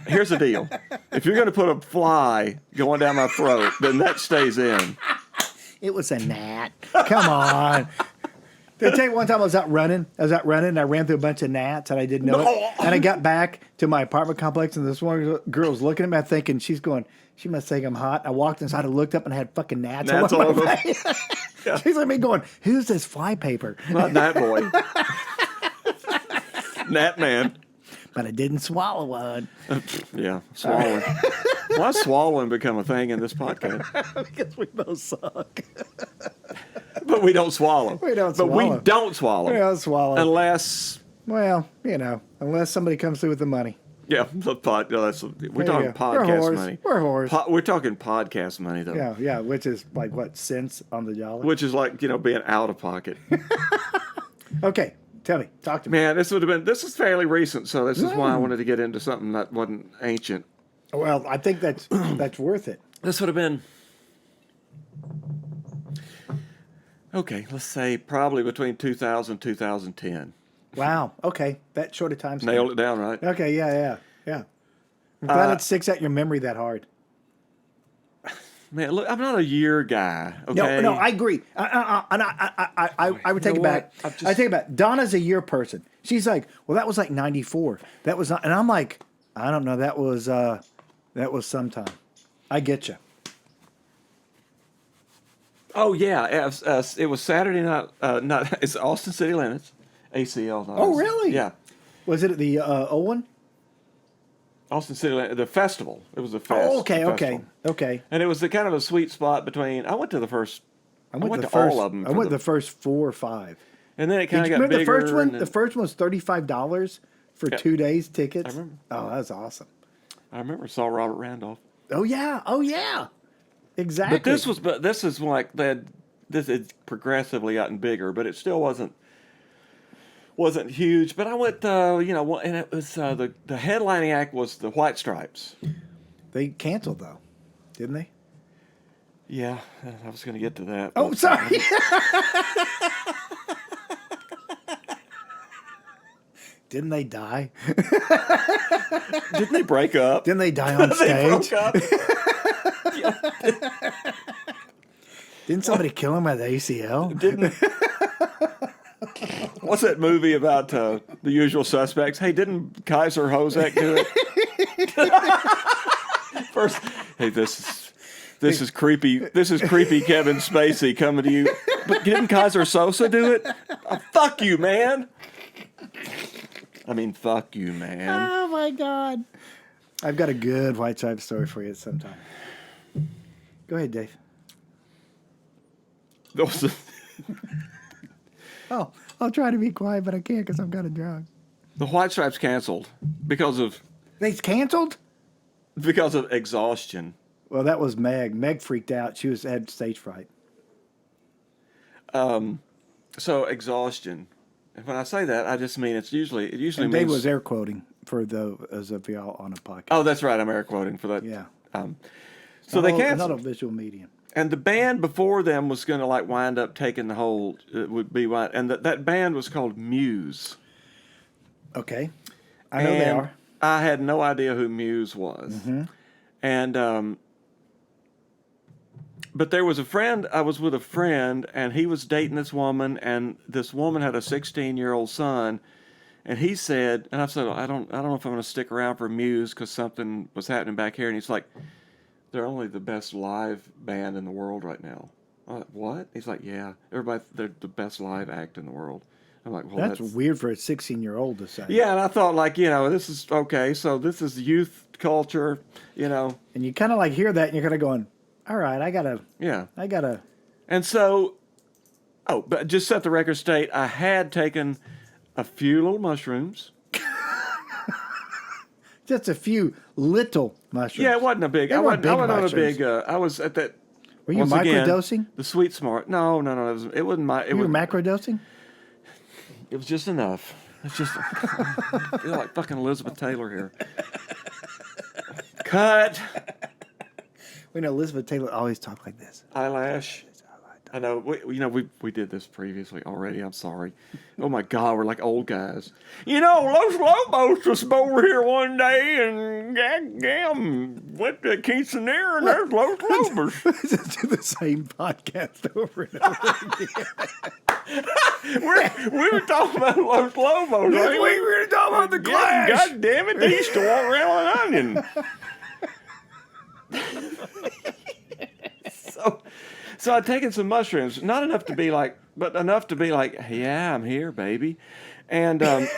here's the deal. If you're going to put a fly going down my throat, then that stays in. It was a gnat. Come on. Did I tell you one time I was out running, and I ran through a bunch of gnats, and I didn't know it. And I got back to my apartment complex, and this one girl was looking at me, thinking, she must think I'm hot. I walked inside, I looked up, and I had fucking gnats all over my face. Yeah. She's like me going, who's this fly paper? Not Gnat Boy. Gnat Man. But I didn't swallow one. Yeah, swallowing. Why swallowing become a thing in this podcast? Because we both suck. But we don't swallow. We don't but swallow. we don't swallow. We don't swallow. Unless... Well, unless somebody comes through with the money. Yeah, we're talking podcast money. We're whores. We're talking podcast money, though. Yeah, which is like, what, cents on the dollar? Which is like, being out of pocket. Okay, tell me. Talk to me. Man, this is fairly recent, so this is why I wanted to get into something that wasn't ancient. Well, I think that's worth it. This would have been, okay, let's say probably between 2000 and 2010. Wow. Okay, that short of time. Nailed it down, right? Okay, yeah. I'm glad it sticks out your memory that hard. Man, look, I'm not a year guy. Okay. No, I agree. I would take it back. I take it back. Donna's a year person. She's like, well, that was like 94. That was not, and I'm like, I don't know. That was sometime. I get you. Oh yeah, it was Saturday night. It's Austin City Limits, ACL. Oh really? Yeah. Was it at the old one? Austin City, the festival. It was a fest. Oh, okay. And it was the kind of a sweet spot between. I went to all of them. I went the first 4 or 5. And then it kind of got bigger. The first one? The first one was $35 for 2 days tickets. I remember. Oh, that was awesome. I remember. Saw Robert Randolph. Oh yeah. Exactly. But this is like that. This has progressively gotten bigger, but it still wasn't huge. But I went, and it was the headlining act was the White Stripes. They canceled though, didn't they? Yeah, I was going to get to that. Oh, sorry. Didn't they die? Didn't they break up? Didn't they die on stage? They broke up. Didn't somebody kill him at the ACL? What's that movie about The Usual Suspects? Hey, didn't Kaiser Hozek do it? First, hey, this is creepy. This is creepy Kevin Spacey coming to you. But didn't Kaiser Sosa do it? Fuck you, man. I mean, fuck you, man. Oh my God! I've got a good White Stripes story for you sometime. Go ahead, Dave. Oh, I'll try to be quiet, but I can't because I'm kind of drunk. The White Stripes canceled because of They canceled? exhaustion. Well, that was Meg. Meg freaked out. She had stage fright. So exhaustion. And when I say that, I just mean it usually And means. Dave was air quoting for those of y'all on a podcast. Oh, that's right. I'm air quoting for that. Yeah. So they canceled. Not a visual medium. And the band before them was going to wind up taking the whole. And that band was called Muse. Okay, I know they are. I had no idea who Muse was, and but there was a friend. I was with a friend, and he was dating this woman, and this woman had a 16-year-old son, and he said, and I said, I don't know if I'm going to stick around for Muse because something was happening back here, and he's like, they're only the best live band in the world right now. I'm like, what? He's like, yeah, they're the best live act in the world. I'm like, well, that's weird for a 16-year-old to say. Yeah, and I thought, this is okay. So this is youth culture, And you kind of hear that, and you're kind of going, all right, I gotta. And so, but just set the record straight. I had taken a few little mushrooms. Just a few little mushrooms. Yeah, it wasn't a big. I wasn't on a big. I was at that. Were you microdosing? The Sweet Smart. No. It wasn't my. You were macrodosing? It was just enough. It's just. I feel like fucking Elizabeth Taylor here. Cut. We know Elizabeth Taylor always talked like this. Eyelash. I know. We did this previously already. I'm sorry. Oh my God, we're like old guys. Los Lobos just over here one day and went to Quinceanera and there's Los Lobos. To the same podcast over and over again. we were talking about Los Lobos. We were talking about the Clash. God damn it, they used to walk around with an onion. So I'd taken some mushrooms, not enough to be like, but enough to be like, yeah, I'm here, baby. And and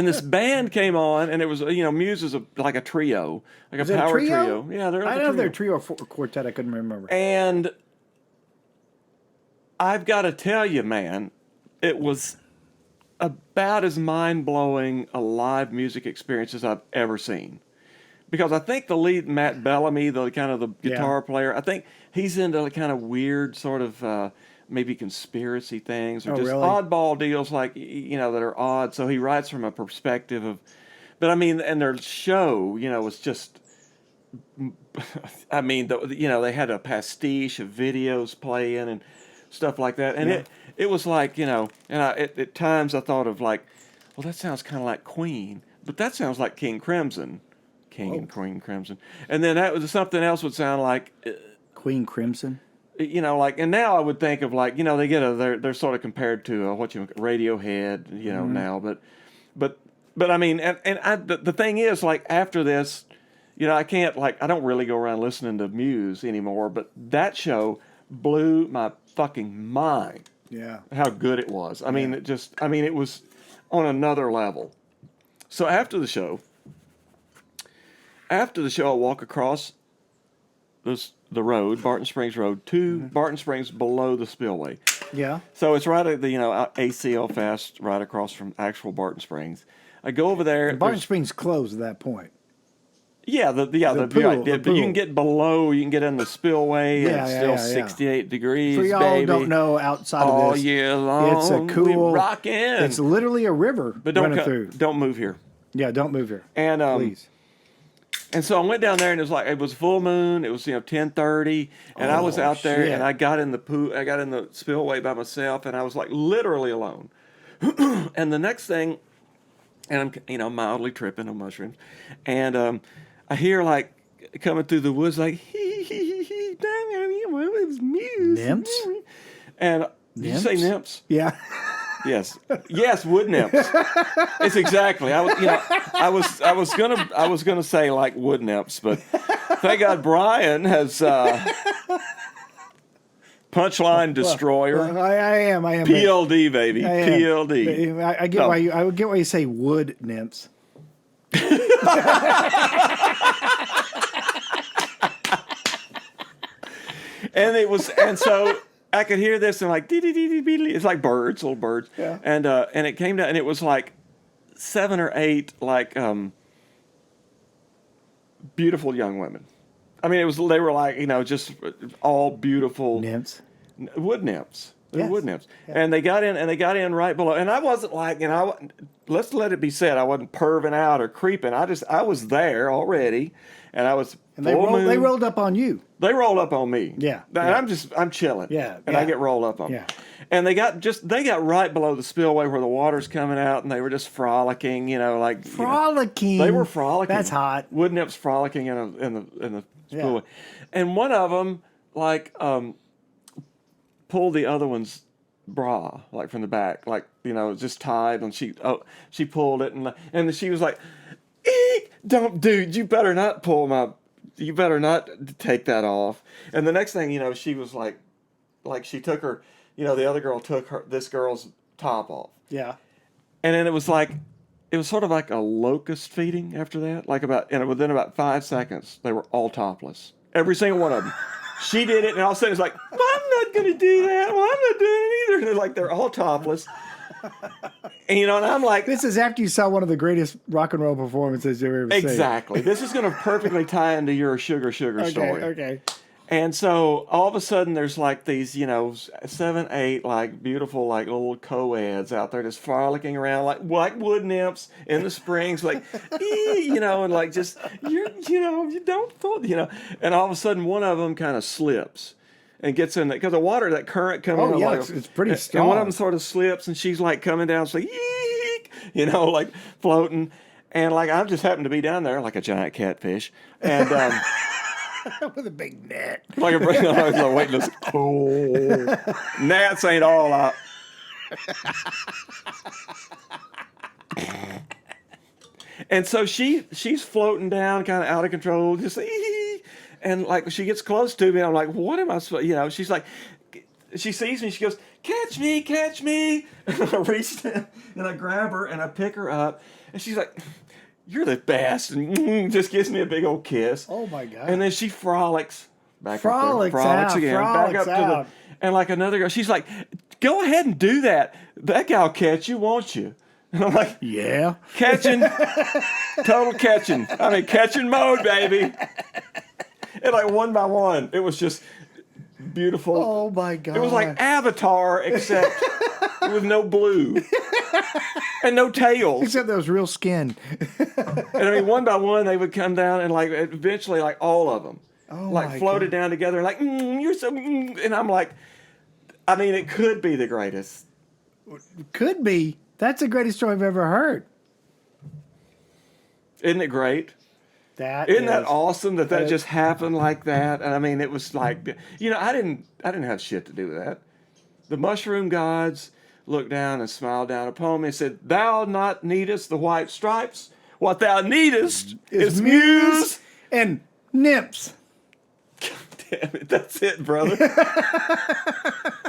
this band came on, and it was, Muse is like a trio, like Is a it power trio? trio. Yeah, they're like I a don't know if trio. they're trio or quartet. I couldn't remember. And I've got to tell you, man, it was about as mind-blowing a live music experience as I've ever seen. Because I think the lead, Matt Bellamy, the kind of the guitar player, I think he's into the kind of weird sort of maybe conspiracy things or just really? oddball deals like, that are odd. So he writes from a perspective of, but I mean, and their show, was just, I mean, they had a pastiche of videos playing and stuff like that. And it was like, and at times I thought of like, well, that sounds kind of like Queen, but that sounds like King Crimson. And Queen Crimson. And then that was something else would sound like Queen Crimson. And now I would think of like, they get they're sort of compared to Radiohead, now, but I mean, the thing is like after this, I can't I don't really go around listening to Muse anymore, but that show blew my fucking mind. Yeah. How good it was. I mean, it was on another level. So after the show, I walk across the road, Barton Springs Road, to Barton Springs below the spillway. Yeah. So it's right at the ACL Fest, right across from actual Barton Springs. I go over there. And Barton Springs closed at that point. Yeah, the pool. But you can get below. You can get in the spillway. And it's still 68 degrees. For y'all baby. who don't know, outside all of this, year long, it's a cool. We rockin'. It's literally a river but running through. Don't move here. Yeah, don't move here. And please. And so I went down there, and it was full moon. It was 10:30, and I was out there, and I got in the pool. I got in the spillway by myself, and I was like literally alone. And the next thing, and I'm mildly tripping on mushrooms, and I hear like coming through the woods like it was Muse. Nymphs? And did you say nymphs? Yeah. Yes, wood nymphs. It's exactly. I was gonna say like wood nymphs, but thank God Brian has punchline destroyer. I am. PLD baby. PLD. I get why you say wood nymphs. And so I could hear this and like it's like birds, little birds. Yeah. And it came down and it was like 7 or 8 like beautiful young women. I mean, they were like, just all beautiful Nymphs. Wood nymphs. They're Yes. wood nymphs. Yeah. And they got in right below. And I wasn't like, let's let it be said, I wasn't perving out or creeping. I was there already, and I was. And they rolled up on you. They rolled up on me. Yeah. And I'm chilling. Yeah. And I get rolled up on. Yeah. And they got right below the spillway where the water's coming out, and they were just frolicking, Frolicking. they were frolicking. That's hot. Wood nymphs frolicking in the spillway. Yeah. And one of them pulled the other one's bra like from the back, just tied, and she pulled it, and she was like, "Eek, don't, dude, you better not take that off." And the next thing she was like she took her, the other girl took this girl's top off. Yeah. And then it was sort of like a locust feeding after that. Within about 5 seconds, they were all topless. Every single one of them. She did it, and all of a sudden it's like, well, I'm not going to do that. Well, I'm not doing it either. And they're all topless. And, and I'm like... This is after you saw one of the greatest rock and roll performances you've ever seen. Exactly. This is going to perfectly tie into your sugar story. Okay. And so all of a sudden there's like these, 7, 8 like beautiful like little co-eds out there just frolicking around like wood nymphs in the springs, like, and like just you don't fall, and all of a sudden one of them kind of slips, and gets in because the water, that current coming. Oh, yeah, like, it's pretty strong. And one of them sort of slips, and she's like coming down, so eek, like floating, and like I just happened to be down there like a giant catfish, and with a big net, like a weightless. Oh, gnats ain't all out. And so she's floating down, kind of out of control, just and like she gets close to me. I'm like, what am I supposed? She's like, she sees me. She goes, catch me, catch me. And I reach in and I grab her and I pick her up, and she's like, you're the best, and just gives me a big old kiss. Oh my God! And then she frolics back frolics up there, frolics out, again, frolics back up out. to and like another girl. She's like, go ahead and do that. That guy'll catch you, won't you? And I'm like, yeah, catching, total catching. I mean, catching mode, baby. And like one by one, it was just beautiful. Oh my God! It was like Avatar, except with no blue and no tails. Except there was real skin. And I mean, one by one, they would come down, and like eventually, like all of them, like floated down together, like you're so. And I'm like, I mean, it could be the greatest. Could be. That's the greatest story I've ever heard. Isn't it great? Isn't that awesome that just happened like that? And I mean, it was like, I didn't have shit to do with that. The mushroom gods looked down and smiled down upon me and said, "Thou not needest the white stripes. What thou needest is muse and nymphs." God damn it, that's it, brother.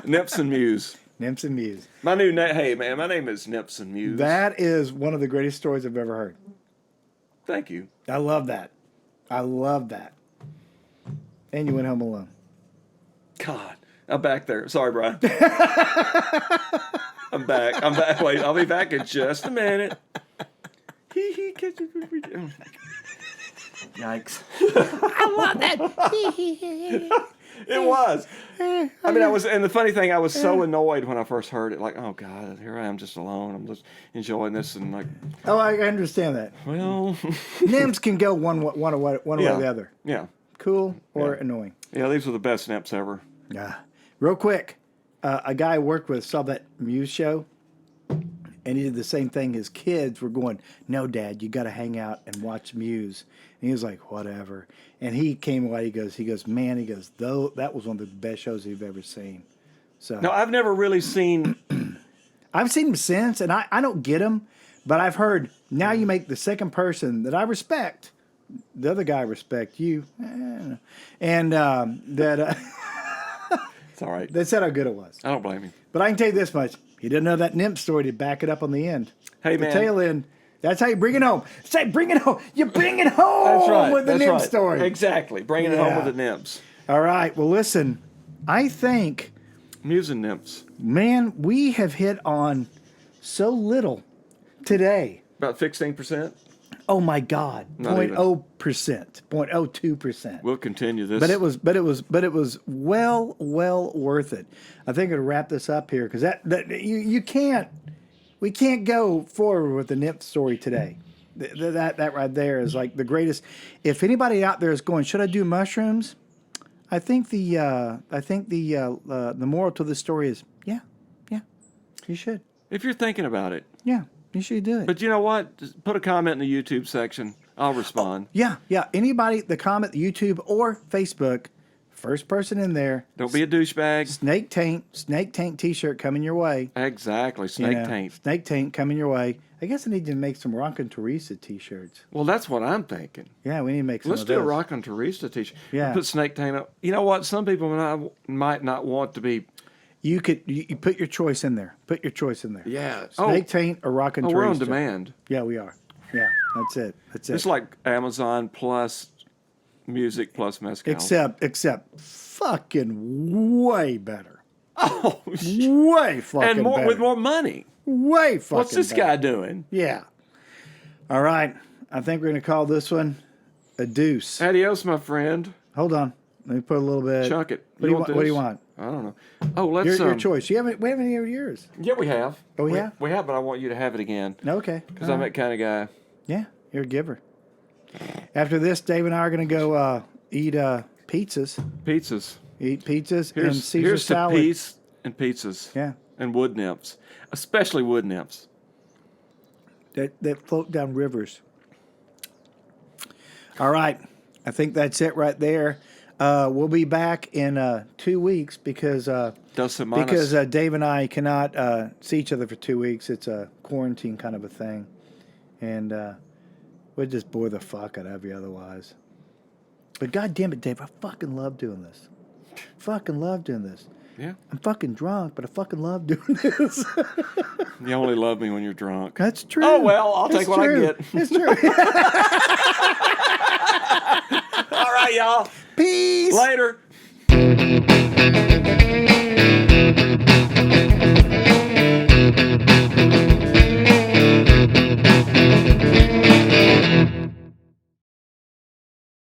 Nymphs and muse. Nymphs and muse. My new name, hey man, my name is Nymphs and Muse. That is one of the greatest stories I've ever heard. Thank you. I love that. I love that. And you went home alone. God, I'm back there. Sorry, Brian. I'm back. Wait, I'll be back in just a minute. Yikes. I love that. It was. I mean, and the funny thing, I was so annoyed when I first heard it. Like, oh God, here I am just alone. I'm just enjoying this, and like. Oh, I understand that. Well, nymphs can go one way or the other. Yeah. Cool or annoying. Yeah, these were the best nymphs ever. Yeah. Real quick, a guy I worked with saw that Muse show, and he did the same thing. His kids were going, "No, Dad, you got to hang out and watch Muse." And he was like, "Whatever." And he came away. He goes, "Man," he goes, "though that was one of the best shows you've ever seen." So no, I've never really seen. I've seen him since, and I don't get him, but I've heard now you make the second person that I respect. The other guy respect you, and that it's all right. They said how good it was. I don't blame you. But I can tell you this much: he didn't know that nymph story to back it up on the end. Hey, the man. tail end. That's how you bring it home. Say, bring it home. You bring it home That's right. with the That's nymph right. story. Exactly. Bringing it home with the nymphs. All right. Well, listen, I think, Muse and nymphs. Man, we have hit on so little today. About 16%? Oh my God. 0.0%. 0.02%. We'll continue this. But it was well worth it. I think it'll wrap this up here because we can't go forward with the nymph story today. That right there is like the greatest. If anybody out there is going, should I do mushrooms? I think the moral to the story is yeah, you should. If you're thinking about it. Yeah, you should do it. But you know what? Just put a comment in the YouTube section. I'll respond. Yeah. Anybody, the comment, YouTube or Facebook, first person in there. Don't be a douchebag. Snake Tank T-shirt coming your way. Exactly, Snake Tank. Snake Tank coming your way. I guess I need to make some Raconteurista T-shirts. Well, that's what I'm thinking. Yeah, we need to make some. Let's of do those. a Raconteurista T-shirt. Yeah. Put Snake Tank up. You know what? Some people might not want to be. You put your choice in there. Put your choice in there. Yeah. Snake Tank or Raconteurista. Oh, we're on demand. Yeah, we are. Yeah, that's it. It's like Amazon plus music plus mezcal. Except fucking way better. Oh, way fucking and more better. with more money. Way fucking What's this better. guy doing? Yeah. All right. I think we're going to call this one a deuce. Adios, my friend. Hold on. Let me put a little bit. Chuck it. What do you want? I don't know. Oh, let's. Your choice. We haven't heard yours. Yeah, we have. Oh, yeah? We have, but I want you to have it again. Okay. Because I'm that kind of guy. Yeah, you're a giver. After this, Dave and I are going to go eat pizzas. Pizzas. Eat pizzas and Caesar here's salad. to peace and pizzas. Yeah. And wood nymphs, especially wood nymphs. That float down rivers. All right. I think that's it right there. We'll be back in 2 weeks because Dave and I cannot see each other for 2 weeks. It's a quarantine kind of a thing. And we'd just bore the fuck out of you otherwise. But God damn it, Dave, I fucking love doing this. Fucking love doing this. Yeah. I'm fucking drunk, but I fucking love doing this. You only love me when you're drunk. That's true. Oh, well, I'll take what I get. It's true. All right, y'all. Peace. Later.